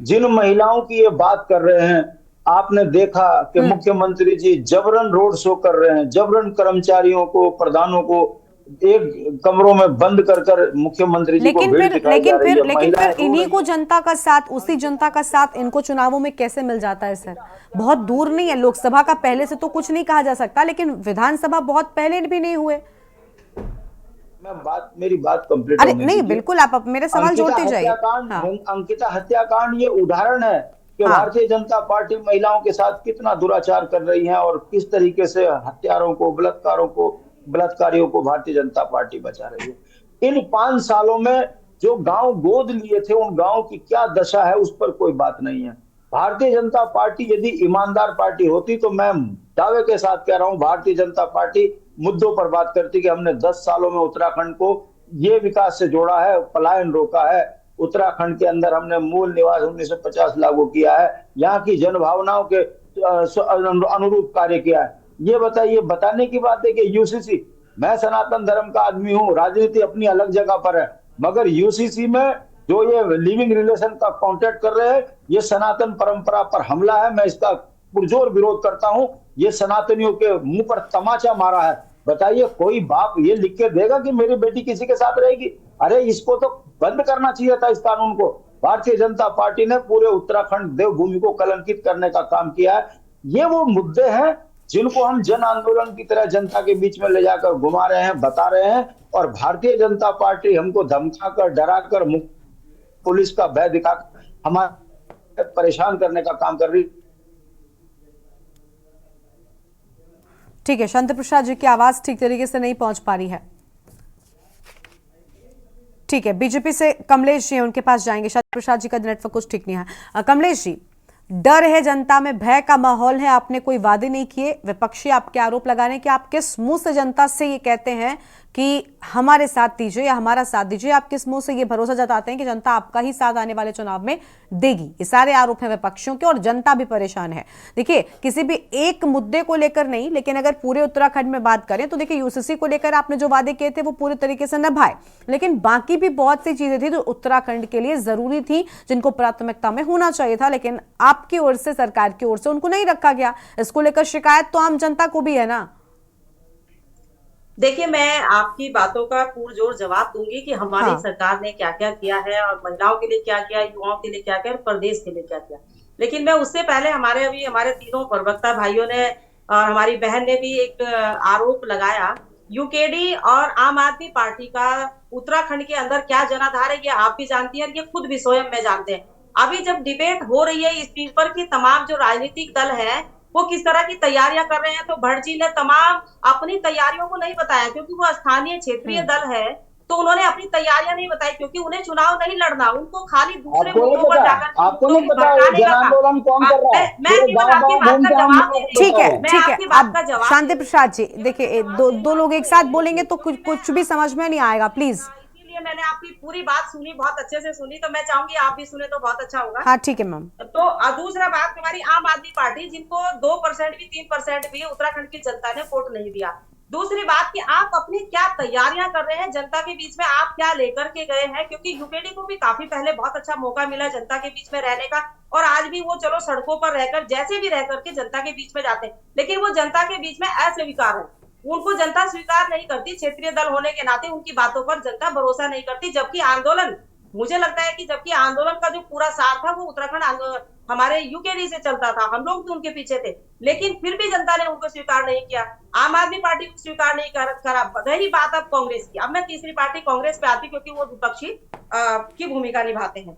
K: जिन महिलाओं की ये बात कर रहे हैं आपने देखा कि मुख्यमंत्री जी जबरन रोड शो कर रहे हैं, जबरन कर्मचारियों को, प्रधानों को एक कमरों में बंद कर मुख्यमंत्री जी को भीड़ दिखाई जा रही है।
A: लेकिन फिर इन्हीं को जनता का साथ, उसी जनता का साथ इनको चुनावों में कैसे मिल जाता है सर? बहुत दूर नहीं है, लोकसभा का पहले से तो कुछ नहीं कहा जा सकता, लेकिन विधानसभा बहुत पहले भी नहीं हुए।
K: मेरी बात कंप्लीट
A: अरे नहीं, बिल्कुल आप मेरे सवाल जोड़ते जाइए।
K: अंकिता हत्याकांड ये उदाहरण है कि भारतीय जनता पार्टी महिलाओं के साथ कितना दुराचार कर रही है और किस तरीके से हत्यारों को, बलात्कारियों को भारतीय जनता पार्टी बचा रही है। इन 5 सालों में जो गांव गोद लिए थे, उन गांव की क्या दशा है, उस पर कोई बात नहीं है। भारतीय जनता पार्टी यदि ईमानदार पार्टी होती तो मैं दावे के साथ कह रहा हूं, भारतीय जनता पार्टी मुद्दों पर बात करती कि हमने 10 सालों में उत्तराखंड को ये विकास से जोड़ा है, पलायन रोका है, उत्तराखंड के अंदर हमने मूल निवास 1950 लागू किया है, यहाँ की जनभावनाओं के अनुरूप कार्य किया है। ये बताइए, बताने की बात है कि यूसीसी, मैं सनातन धर्म का आदमी हूं, राजनीति अपनी अलग जगह पर है, मगर यूसीसी में जो ये लिविंग रिलेशन का कॉन्ट्रैक्ट कर रहे हैं, ये सनातन परंपरा पर हमला है। मैं इसका पुरजोर विरोध करता हूं। ये सनातनियों के मुंह पर तमाचा मारा है। बताइए, कोई बाप ये लिख के देगा कि मेरी बेटी किसी के साथ रहेगी? अरे इसको तो बंद करना चाहिए था, इस कानून को। भारतीय जनता पार्टी ने पूरे उत्तराखंड देवभूमि को कलंकित करने का काम किया है। ये वो मुद्दे हैं जिनको हम जन आंदोलन की तरह जनता के बीच में ले जाकर घुमा रहे हैं, बता रहे हैं, और भारतीय जनता पार्टी हमको धमकाकर, डराकर, पुलिस का भय दिखाकर हमारे परेशान करने का काम कर रही।
A: ठीक है, शांति प्रसाद जी की आवाज ठीक तरीके से नहीं पहुंच पा रही है। ठीक है, बीजेपी से कमलेश जी उनके पास जाएंगे। शांति प्रसाद जी का नेटवर्क कुछ ठीक नहीं है। कमलेश जी, डर है जनता में, भय का माहौल है, आपने कोई वादे नहीं किए, विपक्षी आपके आरोप लगा रहे हैं कि आप किस मुंह से जनता से ये कहते हैं कि हमारे साथ दीजिए या हमारा साथ दीजिए? आप किस मुंह से ये भरोसा जताते हैं कि जनता आपका ही साथ आने वाले चुनाव में देगी? ये सारे आरोप हैं विपक्षियों के और जनता भी परेशान है। देखिए, किसी भी एक मुद्दे को लेकर नहीं, लेकिन अगर पूरे उत्तराखंड में बात करें तो देखिए, यूसीसी को लेकर आपने जो वादे किए थे वो पूरे तरीके से निभाए, लेकिन बाकी भी बहुत सी चीजें थी जो उत्तराखंड के लिए जरूरी थी, जिनको प्राथमिकता में होना चाहिए था, लेकिन आपकी ओर से, सरकार की ओर से उनको नहीं रखा गया। इसको लेकर शिकायत तो आम जनता को भी है ना?
H: देखिए, मैं आपकी बातों का पुरजोर जवाब दूंगी कि हमारी सरकार ने क्या क्या किया है और महिलाओं के लिए क्या किया, युवाओं के लिए क्या किया, प्रदेश के लिए क्या किया। लेकिन मैं उससे पहले हमारे तीनों प्रवक्ता भाइयों ने और हमारी बहन ने भी एक आरोप लगाया, यूकेडी और आम आदमी पार्टी का उत्तराखंड के अंदर क्या जनाधार है, ये आप भी जानती है और ये खुद भी स्वयं में जानते हैं। अभी जब डिबेट हो रही है इस चीज पर कि तमाम जो राजनीतिक दल है वो किस तरह की तैयारियां कर रहे हैं, तो भट्ट जी ने तमाम अपनी तैयारियों को नहीं बताया, क्योंकि वो स्थानीय क्षेत्रीय दल है, तो उन्होंने अपनी तैयारियां नहीं बताई, क्योंकि उन्हें चुनाव नहीं लड़ना, उनको खाली दूसरे मुद्दों पर जाकर भड़काने का काम। मैं केवल आपकी बात का जवाब दे रही हूं।
A: ठीक है, अब शांति प्रसाद जी, देखिए, दो लोग एक साथ बोलेंगे तो कुछ भी समझ में नहीं आएगा, प्लीज।
H: मैंने आपकी पूरी बात सुनी, बहुत अच्छे से सुनी, तो मैं चाहूंगी आप भी सुने तो बहुत अच्छा होगा।
A: हाँ, ठीक है मैम।
H: तो दूसरा बात, हमारी आम आदमी पार्टी, जिनको 2% भी 3% भी उत्तराखंड की जनता ने वोट नहीं दिया। दूसरी बात कि आप अपनी क्या तैयारियां कर रहे हैं जनता के बीच में, आप क्या लेकर के गए हैं, क्योंकि यूकेडी को भी काफी पहले बहुत अच्छा मौका मिला जनता के बीच में रहने का, और आज भी वो चलो सड़कों पर रहकर जैसे भी रह करके जनता के बीच में जाते हैं, लेकिन वो जनता के बीच में अस्वीकार है, उनको जनता स्वीकार नहीं करती। क्षेत्रीय दल होने के नाते उनकी बातों पर जनता भरोसा नहीं करती, जबकि आंदोलन, मुझे लगता है कि जबकि आंदोलन का जो पूरा सार था वो उत्तराखंड आंदोलन हमारे यूकेडी से चलता था, हम लोग तो उनके पीछे थे, लेकिन फिर भी जनता ने उनको स्वीकार नहीं किया, आम आदमी पार्टी को स्वीकार नहीं करा। रही बात अब कांग्रेस की, अब मैं तीसरी पार्टी कांग्रेस पे आती, क्योंकि वो विपक्षी की भूमिका निभाते हैं।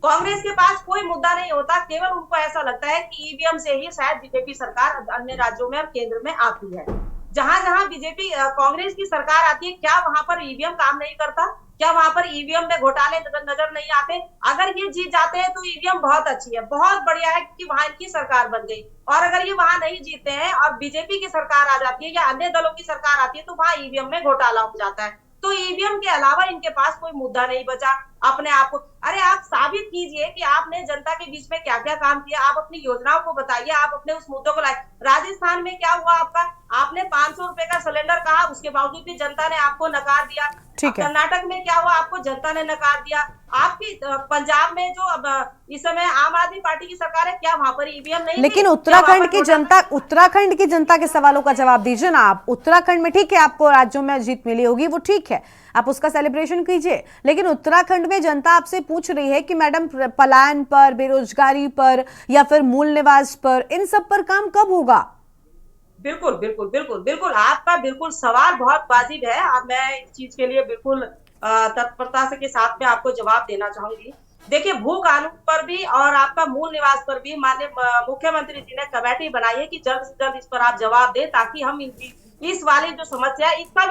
H: कांग्रेस के पास कोई मुद्दा नहीं होता, केवल उनको ऐसा लगता है कि ईवीएम से ही शायद बीजेपी सरकार अन्य राज्यों में और केंद्र में आती है। जहां जहां बीजेपी कांग्रेस की सरकार आती है, क्या वहां पर ईवीएम काम नहीं करता? क्या वहां पर ईवीएम में घोटाले नजर नहीं आते? अगर ये जीत जाते हैं तो ईवीएम बहुत अच्छी है, बहुत बढ़िया है, क्योंकि वहां इनकी सरकार बन गई। और अगर ये वहां नहीं जीतते हैं और बीजेपी की सरकार आ जाती है या अन्य दलों की सरकार आती है, तो वहां ईवीएम में घोटाला हो जाता है। तो ईवीएम के अलावा इनके पास कोई मुद्दा नहीं बचा। अपने आप को। अरे आप साबित कीजिए कि आपने जनता के बीच में क्या क्या काम किया, आप अपनी योजनाओं को बताइए, आप अपने उस मुद्दों को लाए। राजस्थान में क्या हुआ आपका, आपने 500 रुपए का सिलेंडर कहा, उसके बावजूद भी जनता ने आपको नकार दिया। कर्नाटक में क्या हुआ, आपको जनता ने नकार दिया। आपकी पंजाब में जो अब इस समय आम आदमी पार्टी की सरकार है, क्या वहां पर ईवीएम नहीं?
A: लेकिन उत्तराखंड की जनता के सवालों का जवाब दीजिए ना आप। उत्तराखंड में ठीक है आपको राज्यों में जीत मिली होगी, वो ठीक है, आप उसका सेलिब्रेशन कीजिए, लेकिन उत्तराखंड में जनता आपसे पूछ रही है कि मैडम पलायन पर, बेरोजगारी पर या फिर मूल निवास पर, इन सब पर काम कब होगा?
H: बिल्कुल बिल्कुल बिल्कुल बिल्कुल, आपका बिल्कुल सवाल बहुत वाजिब है। अब मैं इस चीज के लिए बिल्कुल तत्परता से के साथ में आपको जवाब देना चाहूंगी। देखिए, भू कानून पर भी और आपका मूल निवास पर भी माननीय मुख्यमंत्री जी ने कमेटी बनाई है कि जल्द से जल्द इस पर आप जवाब दें, ताकि हम इस वाली जो समस्या है इसका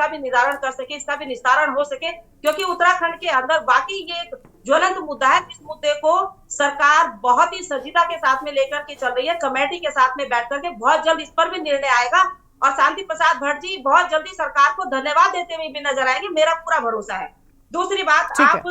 H: भी निवारण कर सके, इसका भी निस्तारण हो सके। क्योंकि उत्तराखंड के अंदर बाकी ये एक ज्वलंत मुद्दा है, इस मुद्दे को सरकार बहुत ही संजीदगी के साथ में लेकर के चल रही है। कमेटी के साथ में बैठ करके बहुत जल्द इस पर भी निर्णय आएगा और शांति प्रसाद भट्ट जी बहुत जल्दी सरकार को धन्यवाद देते हुए भी नजर आएंगे, मेरा पूरा भरोसा है। दूसरी बात, आप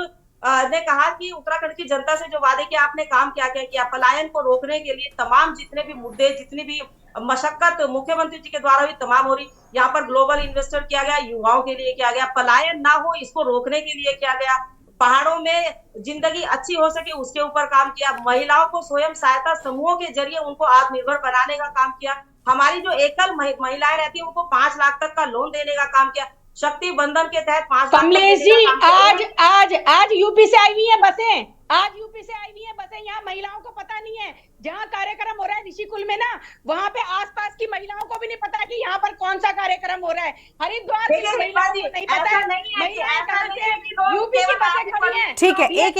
H: ने कहा कि उत्तराखंड की जनता से जो वादे किया, आपने काम क्या क्या किया। पलायन को रोकने के लिए तमाम जितने भी मुद्दे, जितनी भी मशक्कत मुख्यमंत्री जी के द्वारा भी तमाम हो रही, यहाँ पर ग्लोबल इन्वेस्टर किया गया, युवाओं के लिए किया गया, पलायन ना हो इसको रोकने के लिए किया गया, पहाड़ों में जिंदगी अच्छी हो सके उसके ऊपर काम किया, महिलाओं को स्वयं सहायता समूहों के जरिए उनको आत्मनिर्भर बनाने का काम किया, हमारी जो एकल महिलाएं रहती है उनको 5 लाख तक का लोन देने का काम किया, शक्ति बंधन के तहत 5 लाख।
J: कमलेश जी, आज यूपी से आई हुई है बसें, यहाँ महिलाओं को पता नहीं है। जहाँ कार्यक्रम हो रहा है ऋषिकुल में ना, वहाँ पे आसपास की महिलाओं को भी नहीं पता कि यहाँ पर कौन सा कार्यक्रम हो रहा है। हरिद्वार की महिलाओं को नहीं पता है, यूपी की बसें खड़ी हैं।
A: ठीक है, एक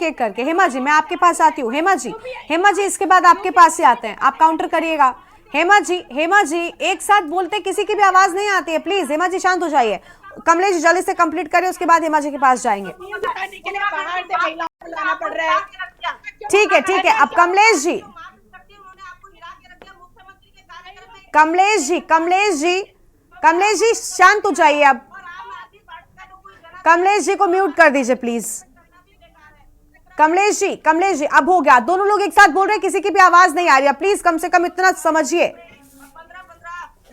A: एक करके हेमा जी मैं आपके पास आती हूँ। हेमा जी इसके बाद आपके पास से आते हैं, आप काउंटर करिएगा। हेमा जी एक साथ बोलते किसी की भी आवाज नहीं आती है, प्लीज हेमा जी शांत हो जाइए। कमलेश जी जल्दी से कंप्लीट करें, उसके बाद हेमा जी के पास जाएंगे। ठीक है, अब कमलेश जी शांत हो जाइए। अब कमलेश जी को म्यूट कर दीजिए प्लीज। कमलेश जी अब हो गया, दोनों लोग एक साथ बोल रहे हैं, किसी की भी आवाज नहीं आ रही है, प्लीज कम से कम इतना समझिए।
H: 15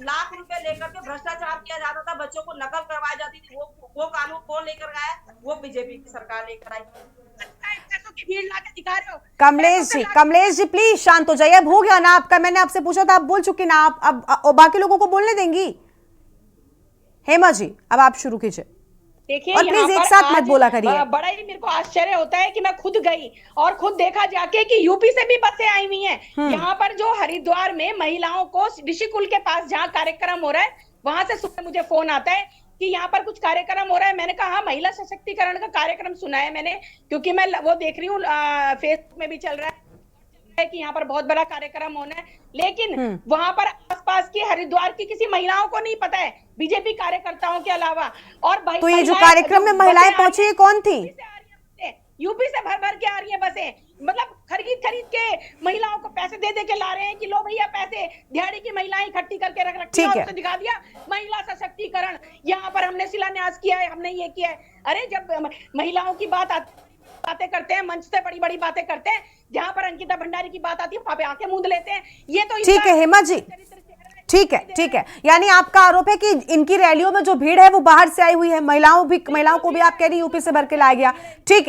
H: लाख रुपए लेकर के भ्रष्टाचार किया जाता था, बच्चों को नकल करवाई जाती थी, वो कानून कौन लेकर आया? वो बीजेपी की सरकार लेकर आई।
A: कमलेश जी प्लीज शांत हो जाइए। अब हो गया ना आपका, मैंने आपसे पूछा था, आप बोल चुकी ना, आप अब बाकी लोगों को बोलने देंगी? हेमा जी अब आप शुरू कीजिए।
J: देखिए,
A: और प्लीज एक साथ मत बोला करिए।
J: बड़ा ही मेरे को आश्चर्य होता है कि मैं खुद गई और खुद देखा जाके कि यूपी से भी बसें आई हुई हैं। यहाँ पर जो हरिद्वार में महिलाओं को ऋषिकुल के पास जहाँ कार्यक्रम हो रहा है, वहां से सुबह मुझे फोन आता है कि यहाँ पर कुछ कार्यक्रम हो रहा है। मैंने कहा हाँ, महिला सशक्तिकरण का कार्यक्रम सुना है मैंने, क्योंकि मैं वो देख रही हूँ फेसबुक में भी चल रहा है कि यहाँ पर बहुत बड़ा कार्यक्रम होना है, लेकिन वहां पर आसपास की हरिद्वार की किसी महिलाओं को नहीं पता है, बीजेपी कार्यकर्ताओं के अलावा। और
A: तो ये जो कार्यक्रम में महिलाएं पहुंची कौन थी?
J: यूपी से भर के आ रही है बसें, मतलब खरीद के महिलाओं को पैसे दे के ला रहे हैं कि लो भैया पैसे, दिहाड़ी की महिलाएं इकट्ठी करके रख रखी है, उससे दिखा दिया महिला सशक्तिकरण, यहाँ पर हमने शिलान्यास किया है, हमने ये किया है। अरे जब महिलाओं की बातें करते हैं, मंच से बड़ी बड़ी बातें करते हैं, जहाँ पर अंकिता भंडारी की बात आती है वहां पे आके मूंद लेते हैं। ये तो
A: ठीक है हेमा जी, ठीक है, यानी आपका आरोप है कि इनकी रैलियों में जो भीड़ है वो बाहर से आई हुई है, महिलाओं को भी आप कह रही यूपी से भर के लाया गया। ठीक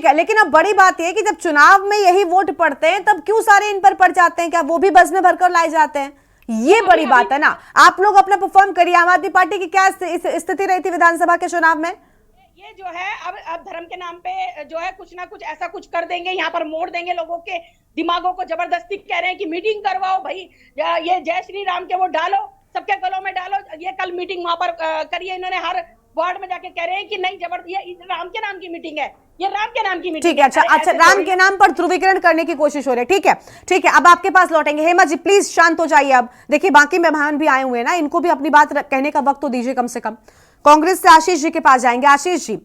A: है, लेकिन अब बड़ी बात यह है कि जब चुनाव में यही वोट पड़ते हैं तब क्यों सारे इन पर पड़ जाते हैं? क्या वो भी बस में भरकर लाए जाते हैं? ये बड़ी बात है ना। आप लोग अपना परफॉर्म करिए। आम आदमी पार्टी की क्या स्थिति रही थी विधानसभा के चुनाव में?
J: ये जो है अब धर्म के नाम पे जो है कुछ ना कुछ ऐसा कुछ कर देंगे, यहाँ पर मोड़ देंगे, लोगों के दिमागों को जबरदस्ती कह रहे हैं कि मीटिंग करवाओ भाई, ये जय श्री राम के वो डालो, सबके गलों में डालो, ये कल मीटिंग वहां पर करिए। इन्होंने हर वार्ड में जाके कह रहे हैं कि नहीं ये राम के नाम की मीटिंग है, ये राम के नाम की मीटिंग।
A: ठीक है, अच्छा राम के नाम पर ध्रुवीकरण करने की कोशिश हो रही है। ठीक है, अब आपके पास लौटेंगे। हेमा जी प्लीज शांत हो जाइए। अब देखिए बाकी मेहमान भी आए हुए हैं ना, इनको भी अपनी बात कहने का वक्त तो दीजिए कम से कम। कांग्रेस से आशीष जी के पास जाएंगे। आशीष जी,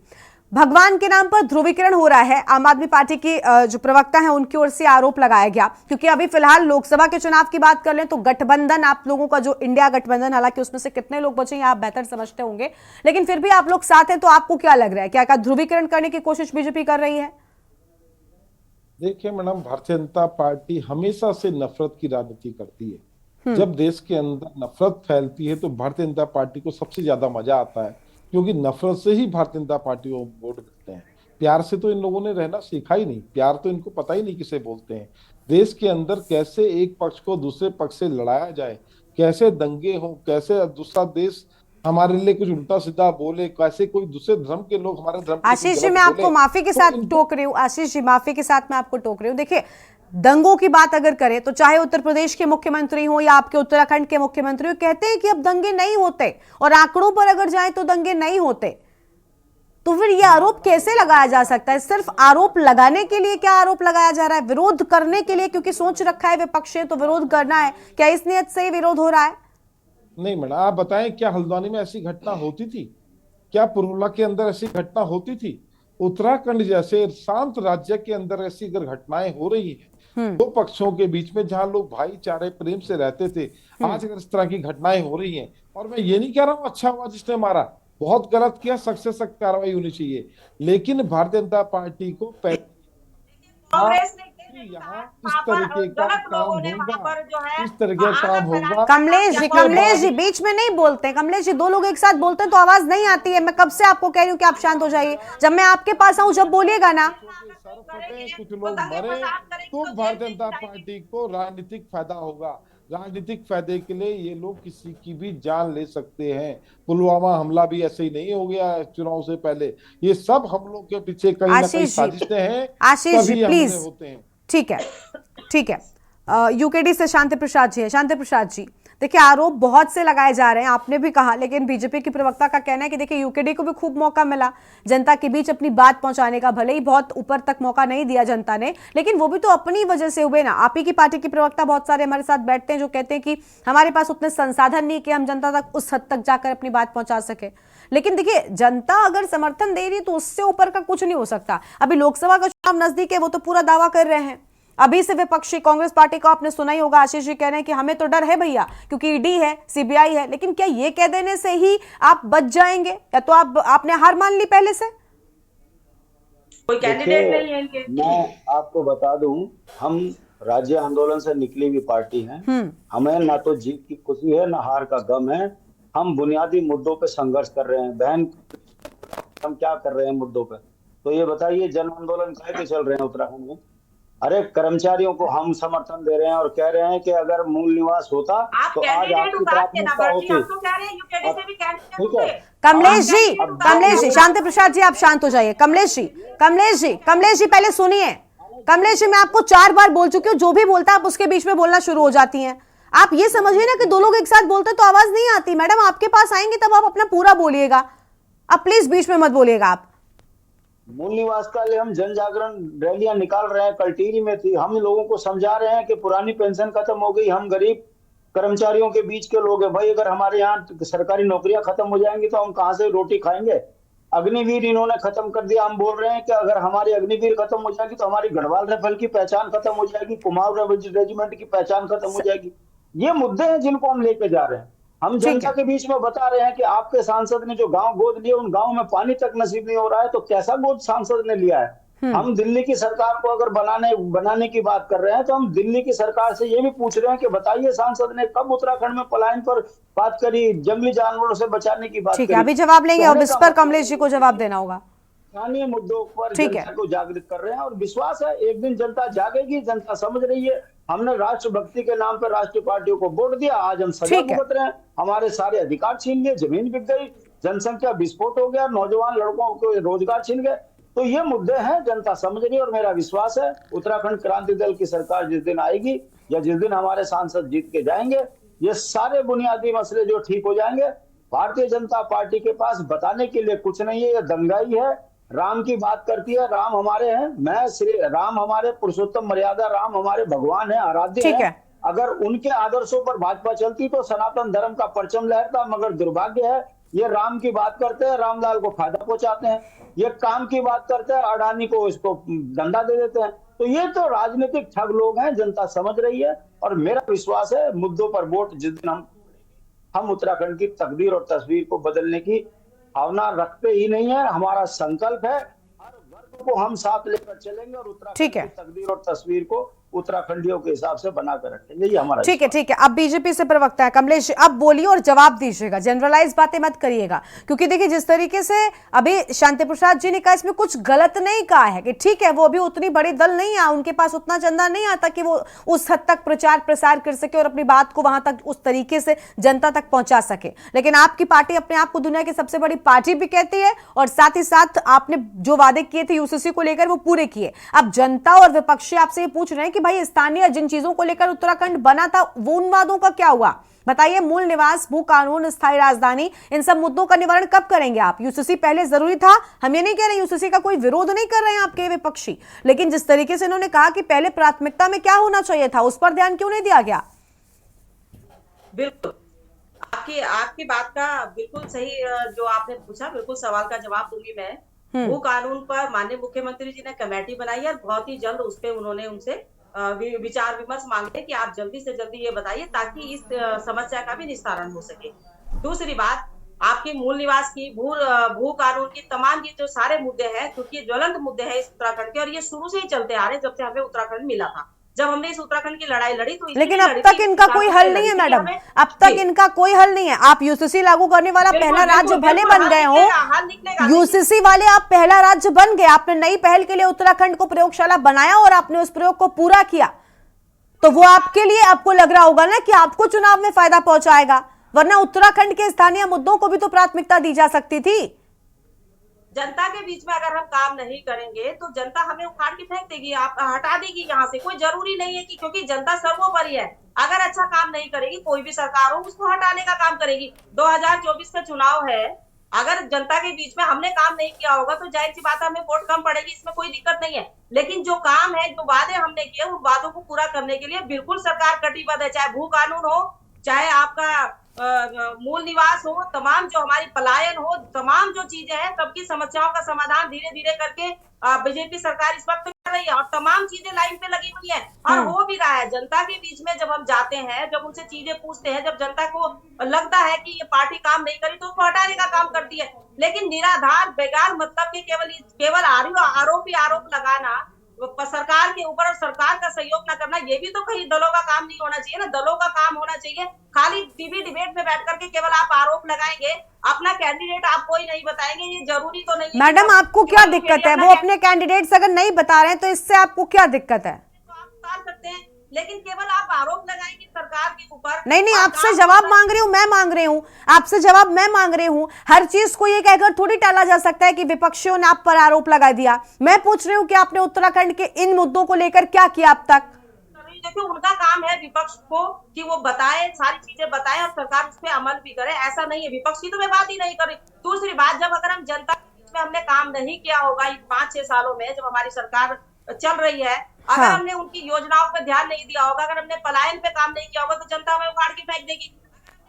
A: भगवान के नाम पर ध्रुवीकरण हो रहा है, आम आदमी पार्टी की जो प्रवक्ता है उनकी ओर से आरोप लगाया गया। क्योंकि अभी फिलहाल लोकसभा के चुनाव की बात कर लें तो गठबंधन, आप लोगों का जो इंडिया गठबंधन, हालांकि उसमें से कितने लोग बचे आप बेहतर समझते होंगे, लेकिन फिर भी आप लोग साथ हैं, तो आपको क्या लग रहा है, क्या ध्रुवीकरण करने की कोशिश बीजेपी कर रही है?
I: देखिए मैडम, भारतीय जनता पार्टी हमेशा से नफरत की राजनीति करती है। जब देश के अंदर नफरत फैलती है तो भारतीय जनता पार्टी को सबसे ज्यादा मजा आता है, क्योंकि नफरत से ही भारतीय जनता पार्टी को वोट मिलते हैं। प्यार से तो इन लोगों ने रहना सीखा ही नहीं, प्यार तो इनको पता ही नहीं किसे बोलते हैं। देश के अंदर कैसे एक पक्ष को दूसरे पक्ष से लड़ाया जाए, कैसे दंगे हो, कैसे दूसरा देश हमारे लिए कुछ उल्टा सीधा बोले, कैसे कोई दूसरे धर्म के लोग हमारे धर्म
A: आशीष जी, मैं आपको माफी के साथ टोक रही हूँ, आशीष जी माफी के साथ मैं आपको टोक रही हूँ। देखिए, दंगों की बात अगर करें तो चाहे उत्तर प्रदेश के मुख्यमंत्री हो या आपके उत्तराखंड के मुख्यमंत्री हो, कहते हैं कि अब दंगे नहीं होते, और आंकड़ों पर अगर जाए तो दंगे नहीं होते। तो फिर यह आरोप कैसे लगाया जा सकता है? सिर्फ आरोप लगाने के लिए क्या आरोप लगाया जा रहा है? विरोध करने के लिए, क्योंकि सोच रखा है विपक्ष तो विरोध करना है, क्या इस नियत से विरोध हो रहा है?
I: नहीं मैडम, आप बताएं, क्या हल्द्वानी में ऐसी घटना होती थी? क्या पुरुलिया के अंदर ऐसी घटना होती थी? उत्तराखंड जैसे शांत राज्य के अंदर ऐसी अगर घटनाएं हो रही है दो पक्षों के बीच में, जहां लोग भाईचारे प्रेम से रहते थे, आज अगर इस तरह की घटनाएं हो रही हैं, और मैं ये नहीं कह रहा हूं अच्छा हुआ जिसने मारा, बहुत गलत किया, सख्त से सख्त कार्रवाई होनी चाहिए, लेकिन भारतीय जनता पार्टी को
H: कांग्रेस ने
I: यहाँ इस तरीके का काम होगा, इस तरह का काम होगा।
A: कमलेश जी बीच में नहीं बोलते। कमलेश जी, दो लोग एक साथ बोलते हैं तो आवाज नहीं आती है। मैं कब से आपको कह रही हूँ कि आप शांत हो जाइए, जब मैं आपके पास आऊं जब बोलिएगा ना।
I: कुछ लोग मरे तो भारतीय जनता पार्टी को राजनीतिक फायदा होगा। राजनीतिक फायदे के लिए ये लोग किसी की भी जान ले सकते हैं। पुलवामा हमला भी ऐसे ही नहीं हो गया चुनाव से पहले, ये सब हम लोग के पीछे कहीं ना कहीं साजिशें हैं।
A: आशीष जी प्लीज, ठीक है ठीक है। यूकेडी से शांति प्रसाद जी है। शांति प्रसाद जी, देखिए आरोप बहुत से लगाए जा रहे हैं, आपने भी कहा, लेकिन बीजेपी की प्रवक्ता का कहना है कि देखिए यूकेडी को भी खूब मौका मिला जनता के बीच अपनी बात पहुंचाने का, भले ही बहुत ऊपर तक मौका नहीं दिया जनता ने, लेकिन वो भी तो अपनी वजह से हुए ना। आप ही की पार्टी की प्रवक्ता बहुत सारे हमारे साथ बैठते हैं जो कहते हैं कि हमारे पास उतने संसाधन नहीं कि हम जनता तक उस हद तक जाकर अपनी बात पहुंचा सके। लेकिन देखिए, जनता अगर समर्थन दे रही है तो उससे ऊपर का कुछ नहीं हो सकता। अभी लोकसभा का चुनाव नजदीक है, वो तो पूरा दावा कर रहे हैं। अभी से विपक्षी कांग्रेस पार्टी को आपने सुना ही होगा, आशीष जी कह रहे हैं कि हमें तो डर है भैया, क्योंकि ईडी है, सीबीआई है। लेकिन क्या ये कह देने से ही आप बच जाएंगे, या तो आपने हार मान ली पहले से?
H: कोई कैंडिडेट नहीं है इनके।
K: मैं आपको बता दूं, हम राज्य आंदोलन से निकली हुई पार्टी हैं। हमें ना तो जीत की खुशी है ना हार का गम है। हम बुनियादी मुद्दों पे संघर्ष कर रहे हैं। बहन, हम क्या कर रहे हैं मुद्दों पे? तो ये बताइए, जन आंदोलन कैसे चल रहे हैं उत्तराखंड में? अरे कर्मचारियों को हम समर्थन दे रहे हैं और कह रहे हैं कि अगर मूल निवास होता तो आज आपकी प्राथमिकता होती।
A: कमलेश जी, शांति प्रसाद जी आप शांत हो जाइए। कमलेश जी पहले सुनिए। कमलेश जी, मैं आपको 4 बार बोल चुकी हूँ, जो भी बोलता है आप उसके बीच में बोलना शुरू हो जाती हैं। आप ये समझिए ना कि दो लोग एक साथ बोलते तो आवाज नहीं आती। मैडम आपके पास आएंगे तब आप अपना पूरा बोलिएगा, आप प्लीज बीच में मत बोलिएगा। आप
K: मूल निवास का लिए हम जन जागरण रैलियां निकाल रहे हैं। कल टिहरी में थी, हम लोगों को समझा रहे हैं कि पुरानी पेंशन खत्म हो गई, हम गरीब कर्मचारियों के बीच के लोग हैं भाई। अगर हमारे यहाँ सरकारी नौकरियां खत्म हो जाएंगी तो हम कहाँ से रोटी खाएंगे? अग्निवीर इन्होंने खत्म कर दिया। हम बोल रहे हैं कि अगर हमारी अग्निवीर खत्म हो जाएगी तो हमारी गढ़वाल राइफल की पहचान खत्म हो जाएगी, कुमाऊं रेजिमेंट की पहचान खत्म हो जाएगी। ये मुद्दे हैं जिनको हम लेके जा रहे हैं। हम जनता के बीच में बता रहे हैं कि आपके सांसद ने जो गांव गोद लिए, उन गांव में पानी तक नसीब नहीं हो रहा है, तो कैसा गोद सांसद ने लिया है? हम दिल्ली की सरकार को अगर बनाने की बात कर रहे हैं तो हम दिल्ली की सरकार से ये भी पूछ रहे हैं कि बताइए सांसद ने कब उत्तराखंड में पलायन पर बात करी, जंगली जानवरों से बचाने की बात करी?
A: अभी जवाब लेंगे और इस पर कमलेश जी को जवाब देना होगा।
K: स्थानीय मुद्दों पर जनता को जागृत कर रहे हैं और विश्वास है एक दिन जनता जागेगी। जनता समझ रही है। हमने राष्ट्रभक्ति के नाम पर राष्ट्रीय पार्टियों को वोट दिया, आज हम सजा भुगत रहे हैं। हमारे सारे अधिकार छीन लिए, जमीन बिक गई, जनसंख्या विस्फोट हो गया, नौजवान लड़कों को रोजगार छीन गए। तो ये मुद्दे हैं, जनता समझ रही है और मेरा विश्वास है उत्तराखंड क्रांति दल की सरकार जिस दिन आएगी या जिस दिन हमारे सांसद जीत के जाएंगे, ये सारे बुनियादी मसले जो ठीक हो जाएंगे। भारतीय जनता पार्टी के पास बताने के लिए कुछ नहीं है, ये दंगाई है। राम की बात करती है, राम हमारे हैं, मैं श्री राम हमारे पुरुषोत्तम मर्यादा, राम हमारे भगवान है, आराध्य है। अगर उनके आदर्शों पर भाजपा चलती तो सनातन धर्म का परचम लहरता, मगर दुर्भाग्य है ये राम की बात करते हैं, रामलाल को फायदा पहुंचाते हैं। ये काम की बात करते हैं, अडानी को इसको धंधा दे देते हैं। तो ये तो राजनीतिक ठग लोग हैं, जनता समझ रही है। और मेरा विश्वास है मुद्दों पर वोट जिस दिन हम उत्तराखंड की तकदीर और तस्वीर को बदलने की भावना रखते ही नहीं है। हमारा संकल्प है हर वर्ग को हम साथ लेकर चलेंगे और उत्तराखंड की तकदीर और तस्वीर को उत्तराखंडियों के हिसाब से बनाकर रखेंगे। ये हमारा
A: ठीक है। अब बीजेपी से प्रवक्ता है कमलेश, अब बोलिए और जवाब दीजिएगा, जनरलाइज बातें मत करिएगा, क्योंकि देखिए जिस तरीके से अभी शांति प्रसाद जी ने कहा इसमें कुछ गलत नहीं कहा है कि ठीक है वो अभी उतनी बड़ी दल नहीं है, उनके पास उतना चंदा नहीं आता कि वो उस हद तक प्रचार प्रसार कर सके और अपनी बात को वहां तक उस तरीके से जनता तक पहुंचा सके। लेकिन आपकी पार्टी अपने आप को दुनिया की सबसे बड़ी पार्टी भी कहती है और साथ ही साथ आपने जो वादे किए थे यूसीसी को लेकर वो पूरे किए। अब जनता और विपक्षी आपसे ये पूछ रहे हैं कि भाई स्थानीय जिन चीजों को लेकर उत्तराखंड बना था वो उन वादों का क्या हुआ? बताइए, मूल निवास, भू कानून, स्थायी राजधानी, इन सब मुद्दों का निवारण कब करेंगे आप? यूसीसी पहले जरूरी था, हम ये नहीं कह रहे यूसीसी का कोई विरोध नहीं कर रहे हैं आपके विपक्षी, लेकिन जिस तरीके से इन्होंने कहा कि पहले प्राथमिकता में क्या होना चाहिए था उस पर ध्यान क्यों नहीं दिया गया?
H: बिल्कुल आपकी बात का बिल्कुल सही जो आपने पूछा, बिल्कुल सवाल का जवाब दूंगी मैं। भू कानून पर माननीय मुख्यमंत्री जी ने कमेटी बनाई है और बहुत ही जल्द उस पर उन्होंने उनसे विचार विमर्श मांगे कि आप जल्दी से जल्दी ये बताइए ताकि इस समस्या का भी निस्तारण हो सके। दूसरी बात, आपके मूल निवास की, भू कानून की, तमाम ये जो सारे मुद्दे हैं, क्योंकि ज्वलंत मुद्दे हैं इस उत्तराखंड के और ये शुरू से ही चलते आ रहे हैं जब से हमें उत्तराखंड मिला था। जब हमने इस उत्तराखंड की लड़ाई लड़ी तो
A: लेकिन अब तक इनका कोई हल नहीं है मैडम, अब तक इनका कोई हल नहीं है। आप यूसीसी लागू करने वाला पहला राज्य भले बन गए हो, यूसीसी वाले आप पहला राज्य बन गए, आपने नई पहल के लिए उत्तराखंड को प्रयोगशाला बनाया और आपने उस प्रयोग को पूरा किया, तो वो आपके लिए आपको लग रहा होगा ना कि आपको चुनाव में फायदा पहुंचाएगा, वरना उत्तराखंड के स्थानीय मुद्दों को भी तो प्राथमिकता दी जा सकती थी।
H: जनता के बीच में अगर हम काम नहीं करेंगे तो जनता हमें उखाड़ के फेंक देगी, आप हटा देगी यहाँ से। कोई जरूरी नहीं है कि क्योंकि जनता सर्वोपरि है, अगर अच्छा काम नहीं करेगी कोई भी सरकार हो उसको हटाने का काम करेगी। 2024 का चुनाव है, अगर जनता के बीच में हमने काम नहीं किया होगा तो जाहिर सी बात है हमें वोट कम पड़ेगी, इसमें कोई दिक्कत नहीं है। लेकिन जो काम है, जो वादे हमने किए, उन वादों को पूरा करने के लिए बिल्कुल सरकार कटिबद्ध है, चाहे भू कानून हो, चाहे आपका मूल निवास हो, तमाम जो हमारी पलायन हो, तमाम जो चीजें हैं सबकी समस्याओं का समाधान धीरे धीरे करके बीजेपी सरकार इस वक्त कर रही है और तमाम चीजें लाइन पे लगी हुई है और हो भी रहा है। जनता के बीच में जब हम जाते हैं, जब उनसे चीजें पूछते हैं, जब जनता को लगता है कि ये पार्टी काम नहीं करी तो उसको हटाने का काम करती है। लेकिन निराधार बेकार मतलब के केवल आरोप लगाना सरकार के ऊपर और सरकार का सहयोग न करना, ये भी तो कहीं दलों का काम नहीं होना चाहिए ना। दलों का काम होना चाहिए, खाली टीवी डिबेट में बैठ करके केवल आप आरोप लगाएंगे, अपना कैंडिडेट आप कोई नहीं बताएंगे, ये जरूरी तो नहीं है।
A: मैडम आपको क्या दिक्कत है? वो अपने कैंडिडेट्स अगर नहीं बता रहे हैं तो इससे आपको क्या दिक्कत है?
H: तो आप उतार सकते हैं, लेकिन केवल आप आरोप लगाएंगे सरकार के ऊपर।
A: नहीं, आपसे जवाब मांग रही हूँ, मैं मांग रही हूँ आपसे जवाब, मैं मांग रही हूँ। हर चीज को ये कहकर थोड़ी टाला जा सकता है कि विपक्षियों ने आप पर आरोप लगा दिया। मैं पूछ रही हूँ कि आपने उत्तराखंड के इन मुद्दों को लेकर क्या किया अब तक?
H: देखिए, उनका काम है विपक्ष को कि वो बताए, सारी चीजें बताएं और सरकार उस पर अमल भी करे। ऐसा नहीं है, विपक्ष की तो मैं बात ही नहीं कर रही। दूसरी बात, जब अगर हम जनता में हमने काम नहीं किया होगा इन 5-6 सालों में, जब हमारी सरकार चल रही है, अगर हमने उनकी योजनाओं पर ध्यान नहीं दिया होगा, अगर हमने पलायन पे काम नहीं किया होगा तो जनता हमें उखाड़ के फेंक देगी।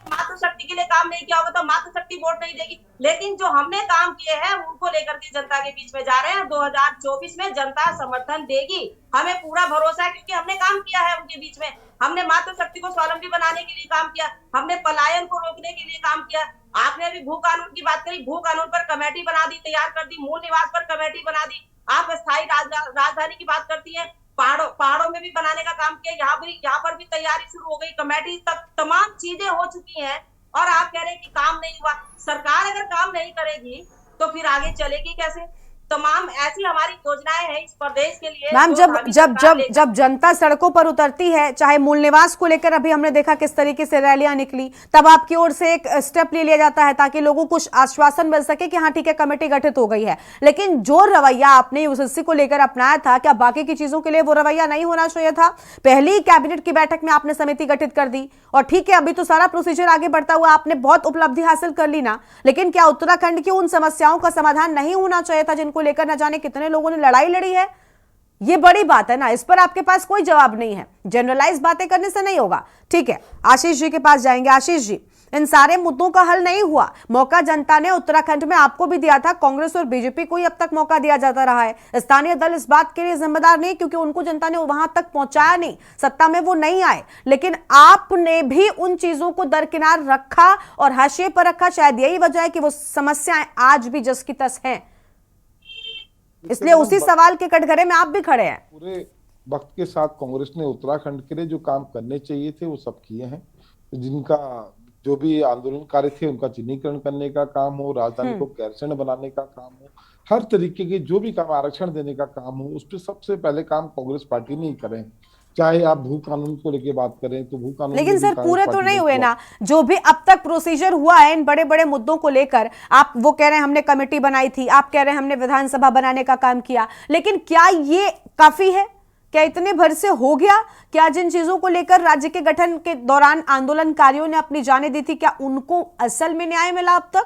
H: मातृशक्ति के लिए काम नहीं किया होगा तो मातृशक्ति वोट नहीं देगी। लेकिन जो हमने काम किए हैं उनको लेकर के जनता के बीच में जा रहे हैं। 2024 में जनता समर्थन देगी, हमें पूरा भरोसा है, क्योंकि हमने काम किया है उनके बीच में। हमने मातृशक्ति को स्वावलंबी बनाने के लिए काम किया, हमने पलायन को रोकने के लिए काम किया। आपने अभी भू कानून की बात करी, भू कानून पर कमेटी बना दी, तैयार कर दी। मूल निवास पर कमेटी बना दी। आप स्थायी राजधानी की बात करती है, पहाड़ों में भी बनाने का काम किया, यहाँ पर भी तैयारी शुरू हो गई, कमेटी तक तमाम चीजें हो चुकी हैं। और आप कह रहे हैं कि काम नहीं हुआ। सरकार अगर काम नहीं करेगी तो फिर आगे चलेगी कैसे? तमाम ऐसी हमारी योजनाएं हैं इस प्रदेश के लिए।
A: मैम, जब जनता सड़कों पर उतरती है, चाहे मूल निवास को लेकर अभी हमने देखा किस तरीके से रैलियां निकली, तब आपकी ओर से एक स्टेप ले लिया जाता है ताकि लोगों को आश्वासन मिल सके कि हाँ ठीक है कमेटी गठित हो गई है। लेकिन जो रवैया आपने यूसीसी को लेकर अपनाया था, क्या बाकी की चीजों के लिए वो रवैया नहीं होना चाहिए था? पहली कैबिनेट की बैठक में आपने समिति गठित कर दी और ठीक है अभी तो सारा प्रोसीजर आगे बढ़ता हुआ, आपने बहुत उपलब्धि हासिल कर ली ना, लेकिन क्या उत्तराखंड की उन समस्याओं का समाधान नहीं होना चाहिए था जिनको लेकर न जाने कितने लोगों ने लड़ाई लड़ी है? ये बड़ी बात है ना, इस पर आपके पास कोई जवाब नहीं है। जनरलाइज बातें करने से नहीं होगा। ठीक है, आशीष जी के पास जाएंगे। आशीष जी, इन सारे मुद्दों का हल नहीं हुआ। मौका जनता ने उत्तराखंड में आपको भी दिया था, कांग्रेस और बीजेपी को ही अब तक मौका दिया जाता रहा है। स्थानीय दल इस बात के लिए जिम्मेदार नहीं, क्योंकि उनको जनता ने वहां तक पहुंचाया नहीं, सत्ता में वो नहीं आए। लेकिन आपने भी उन चीजों को दरकिनार रखा और हाशिए पर रखा। शायद यही वजह है कि वो समस्याएं आज भी जस की तस हैं। इसलिए उसी सवाल के कटघरे में आप भी खड़े हैं।
I: पूरे वक्त के साथ कांग्रेस ने उत्तराखंड के लिए जो काम करने चाहिए थे वो सब किए हैं। जिनका जो भी आंदोलनकारी थे उनका चिन्हीकरण करने का काम हो, राजधानी को गैरसैंण बनाने का काम हो, हर तरीके के जो भी काम, आरक्षण देने का काम हो, उस पर सबसे पहले काम कांग्रेस पार्टी ने ही करें। चाहे आप भू कानून को लेके बात करें तो भू कानून,
A: लेकिन सर पूरे तो नहीं हुए ना। जो भी अब तक प्रोसीजर हुआ है इन बड़े बड़े मुद्दों को लेकर, आप वो कह रहे हैं हमने कमेटी बनाई थी, आप कह रहे हैं हमने विधानसभा बनाने का काम किया, लेकिन क्या ये काफी है? क्या इतने भर से हो गया? क्या जिन चीजों को लेकर राज्य के गठन के दौरान आंदोलनकारियों ने अपनी जानें दी थी, क्या उनको असल में न्याय मिला अब तक?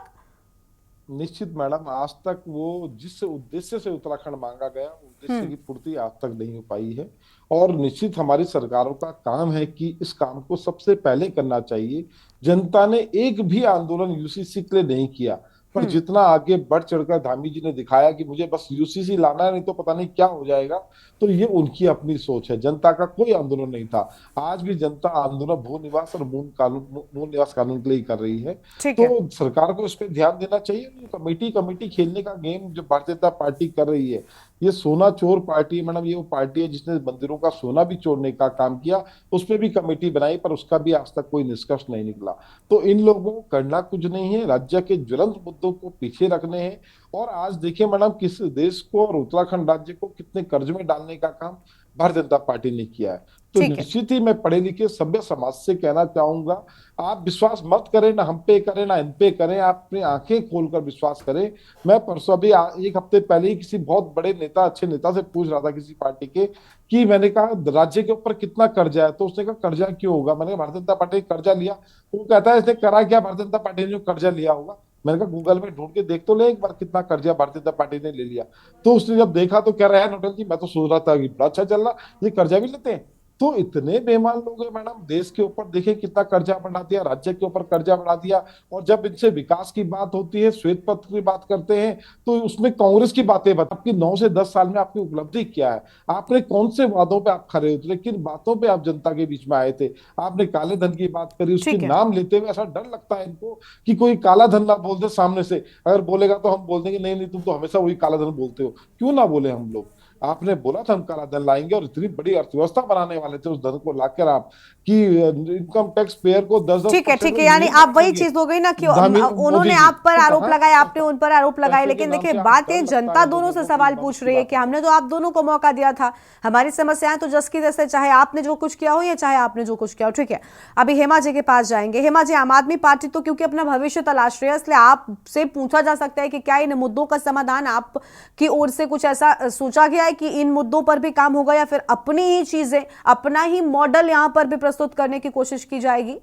I: निश्चित मैडम, आज तक वो जिस उद्देश्य से उत्तराखंड मांगा गया उद्देश्य की पूर्ति आज तक नहीं हो पाई है। और निश्चित हमारी सरकारों का काम है कि इस काम को सबसे पहले करना चाहिए। जनता ने एक भी आंदोलन यूसीसी के लिए नहीं किया, पर जितना आगे बढ़ चढ़कर धामी जी ने दिखाया कि मुझे बस यूसीसी लाना है, नहीं तो पता नहीं क्या हो जाएगा, तो ये उनकी अपनी सोच है। जनता का कोई आंदोलन नहीं था। आज भी जनता आंदोलन भू निवास और मूल निवास कानून के लिए कर रही है। तो सरकार को इस पर ध्यान देना चाहिए। कमेटी खेलने का गेम जो भारतीय जनता पार्टी कर रही है, ये सोना चोर पार्टी है मैडम। ये वो पार्टी है जिसने मंदिरों का सोना भी चोरने का काम किया, उसमें भी कमेटी बनाई, पर उसका भी आज तक कोई निष्कर्ष नहीं निकला। तो इन लोगों को करना कुछ नहीं है, राज्य के ज्वलंत मुद्दों को पीछे रखने हैं। और आज देखिए मैडम, किस देश को और उत्तराखंड राज्य को कितने कर्ज में डालने का काम भारतीय जनता पार्टी ने किया है। तो निश्चित ही मैं पढ़े लिखे सभ्य समाज से कहना चाहूंगा, आप विश्वास मत करें, ना हम पे करें ना इन पे करें, आप अपनी आंखें खोलकर विश्वास करें। मैं परसों अभी एक हफ्ते पहले ही किसी बहुत बड़े नेता, अच्छे नेता से पूछ रहा था किसी पार्टी के, कि मैंने कहा राज्य के ऊपर कितना कर्जा है, तो उसने कहा कर्जा क्यों होगा? मैंने कहा भारतीय जनता पार्टी ने कर्जा लिया। वो कहता है इसने करा क्या भारतीय जनता पार्टी ने जो कर्जा लिया होगा? मैंने कहा गूगल में ढूंढ के देख तो ले एक बार कितना कर्जा भारतीय जनता पार्टी ने ले लिया। तो उसने जब देखा तो कह रहा है नोटल जी, मैं तो सोच रहा था कि बड़ा अच्छा चल रहा, ये कर्जा भी लेते हैं। तो इतने बेईमान लोग हैं मैडम, देश के ऊपर देखिए कितना कर्जा बढ़ा दिया, राज्य के ऊपर कर्जा बढ़ा दिया। और जब इनसे विकास की बात होती है, श्वेत पत्र की बात करते हैं, तो उसमें कांग्रेस की बातें बता। आपकी 9 से 10 साल में आपकी उपलब्धि क्या है? आपने कौन से वादों पे आप खड़े उतरे, किन बातों पे आप जनता के बीच में आए थे? आपने काले धन की बात करी, उसके नाम लेते हुए ऐसा डर लगता है इनको कि कोई काला धन ना बोल दे सामने से। अगर बोलेगा तो हम बोल देंगे नहीं तुम तो हमेशा वही काला धन बोलते हो। क्यों ना बोले हम लोग? आपने बोला था हम काला धन लाएंगे और इतनी बड़ी अर्थव्यवस्था बनाने वाले थे उस धन को लाकर आप, कि इनकम टैक्स पेयर को 10-10%।
A: ठीक है, यानी आप वही चीज हो गई ना कि उन्होंने आप पर आरोप लगाए, आपने उन पर आरोप लगाए। लेकिन देखिए बात ये, जनता दोनों से सवाल पूछ रही है कि हमने तो आप दोनों को मौका दिया था, हमारी समस्याएं तो जस की जैसे, चाहे आपने जो कुछ किया हो या चाहे आपने जो कुछ किया हो। ठीक है, अभी हेमा जी के पास जाएंगे। हेमा जी, आम आदमी पार्टी तो क्योंकि अपना भविष्य तलाश रही है, इसलिए आपसे पूछा जा सकता है कि क्या इन मुद्दों का समाधान आपकी ओर से कुछ ऐसा सोचा गया है कि इन मुद्दों पर भी काम होगा, या फिर अपनी ही चीजें, अपना ही मॉडल यहां पर भी प्रस्तुत करने की कोशिश की जाएगी?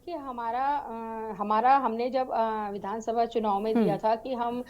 J: कि हमारा हमने जब विधानसभा चुनाव में दिया था कि हम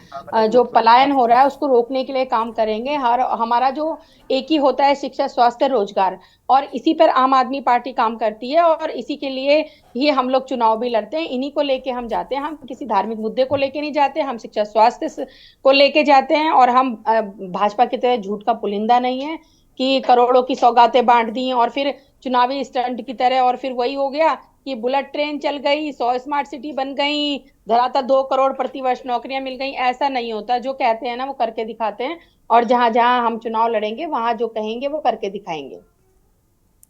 J: जो पलायन हो रहा है उसको रोकने के लिए काम करेंगे। हमारा जो एक ही होता है शिक्षा, स्वास्थ्य, रोजगार, और इसी पर आम आदमी पार्टी काम करती है और इसी के लिए ही हम लोग चुनाव भी लड़ते हैं। इन्हीं को लेके हम जाते हैं। हम किसी धार्मिक मुद्दे को लेके नहीं जाते, हम शिक्षा स्वास्थ्य को लेके जाते हैं। और हम भाजपा की तरह झूठ का पुलिंदा नहीं है कि करोड़ों की सौगातें बांट दी और फिर चुनावी स्टंट की तरह, और फिर वही हो गया कि बुलेट ट्रेन चल गई, 100 स्मार्ट सिटी बन गई, धरातल 2 करोड़ प्रतिवर्ष नौकरियां मिल गई। ऐसा नहीं होता। जो कहते हैं ना वो करके दिखाते हैं, और जहां जहां हम चुनाव लड़ेंगे वहां जो कहेंगे वो करके दिखाएंगे।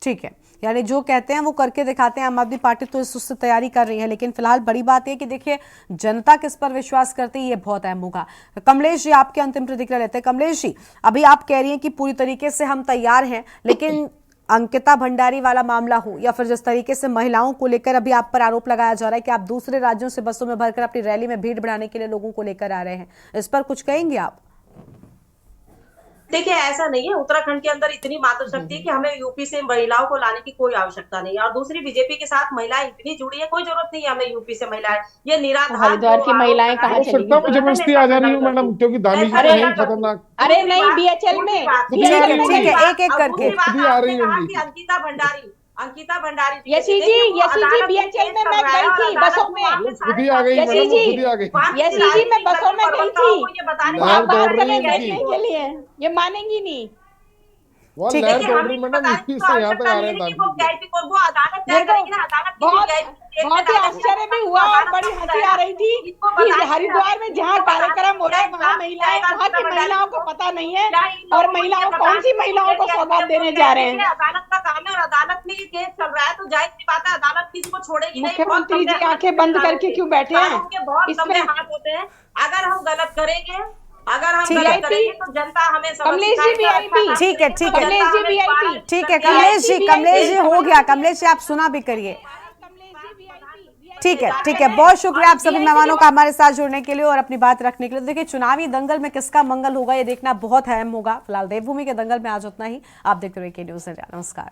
A: ठीक है, यानी जो कहते हैं वो करके दिखाते हैं। आम आदमी पार्टी तो इससे तैयारी कर रही है, लेकिन फिलहाल बड़ी बात है कि देखिए जनता किस पर विश्वास करती है, ये बहुत अहम होगा। कमलेश जी, आपके अंतिम प्रतिक्रिया लेते हैं। कमलेश जी, अभी आप कह रही हैं कि पूरी तरीके से हम तैयार हैं, लेकिन अंकिता भंडारी वाला मामला हो या फिर जिस तरीके से महिलाओं को लेकर अभी आप पर आरोप लगाया जा रहा है कि आप दूसरे राज्यों से बसों में भरकर अपनी रैली में भीड़ बढ़ाने के लिए लोगों को लेकर आ रहे हैं, इस पर कुछ कहेंगे आप?
H: देखिए, ऐसा नहीं है। उत्तराखंड के अंदर इतनी मातृशक्ति है कि हमें यूपी से महिलाओं को लाने की कोई आवश्यकता नहीं है। और दूसरी, बीजेपी के साथ महिलाएं इतनी जुड़ी है, कोई जरूरत नहीं है हमें यूपी से महिलाएं। ये निराधार
J: हरिद्वार की महिलाएं कहाँ चली गई?
I: जबरदस्ती आ जा रही हूँ मैडम, क्योंकि दामी जी नहीं खतरनाक।
J: अरे नहीं, बीएचएल में
A: ठीक है, एक एक करके
H: अंकिता भंडारी अंकिता भंडारी
J: यशी जी BHL में मैं गई थी बसों में,
I: खुद ही आ गई मैडम, वो खुद ही आ गई।
J: यशी जी मैं बसों में गई थी,
I: लहर दौड़ रही है
J: बैठने
I: इनकी।
J: के लिए, ये मानेंगी नहीं।
I: वहाँ
A: ठीक
I: लहर
A: है।
I: दौड़ रही मैडम, इसी से यहाँ तक आ रहे हैं
H: वो अदालत तय करेगी ना, अदालत की
J: बहुत
H: VIP
J: बहुत ही आश्चर्य भी हुआ और बड़ी हंसी आ रही थी कि हरिद्वार में जहाँ कार्यक्रम हो रहा है वहाँ महिलाएं, वहाँ की महिलाओं को पता नहीं है और महिलाओं कौन सी महिलाओं को सौगात देने जा रहे हैं।
H: अदालत का काम है और अदालत में ये केस चल रहा है, तो जाहिर सी बात है अदालत किसी को छोड़ेगी नहीं।
J: मुख्यमंत्री जी आंखें बंद करके क्यों बैठे हैं?
H: उनके बहुत लंबे हाथ होते हैं। अगर हम गलत करेंगे, अगर हम
A: ठीक
H: गलत
A: है।
H: करेंगे तो जनता हमें सबक
J: कमलेश जी
H: सिखाएगी।
J: VIP।
A: ठीक है, ठीक है।
J: कमलेश जी VIP।
A: ठीक है कमलेश जी हो गया। कमलेश जी आप सुना भी करिए। ठीक है, ठीक है। बहुत शुक्रिया आप सभी मेहमानों का हमारे साथ जुड़ने के लिए और अपनी बात रखने के लिए। देखिए चुनावी दंगल में किसका मंगल होगा ये देखना बहुत अहम होगा। फिलहाल देवभूमि के दंगल में आज उतना ही। आप देखते रहिए के न्यूज़ इंडिया। नमस्कार।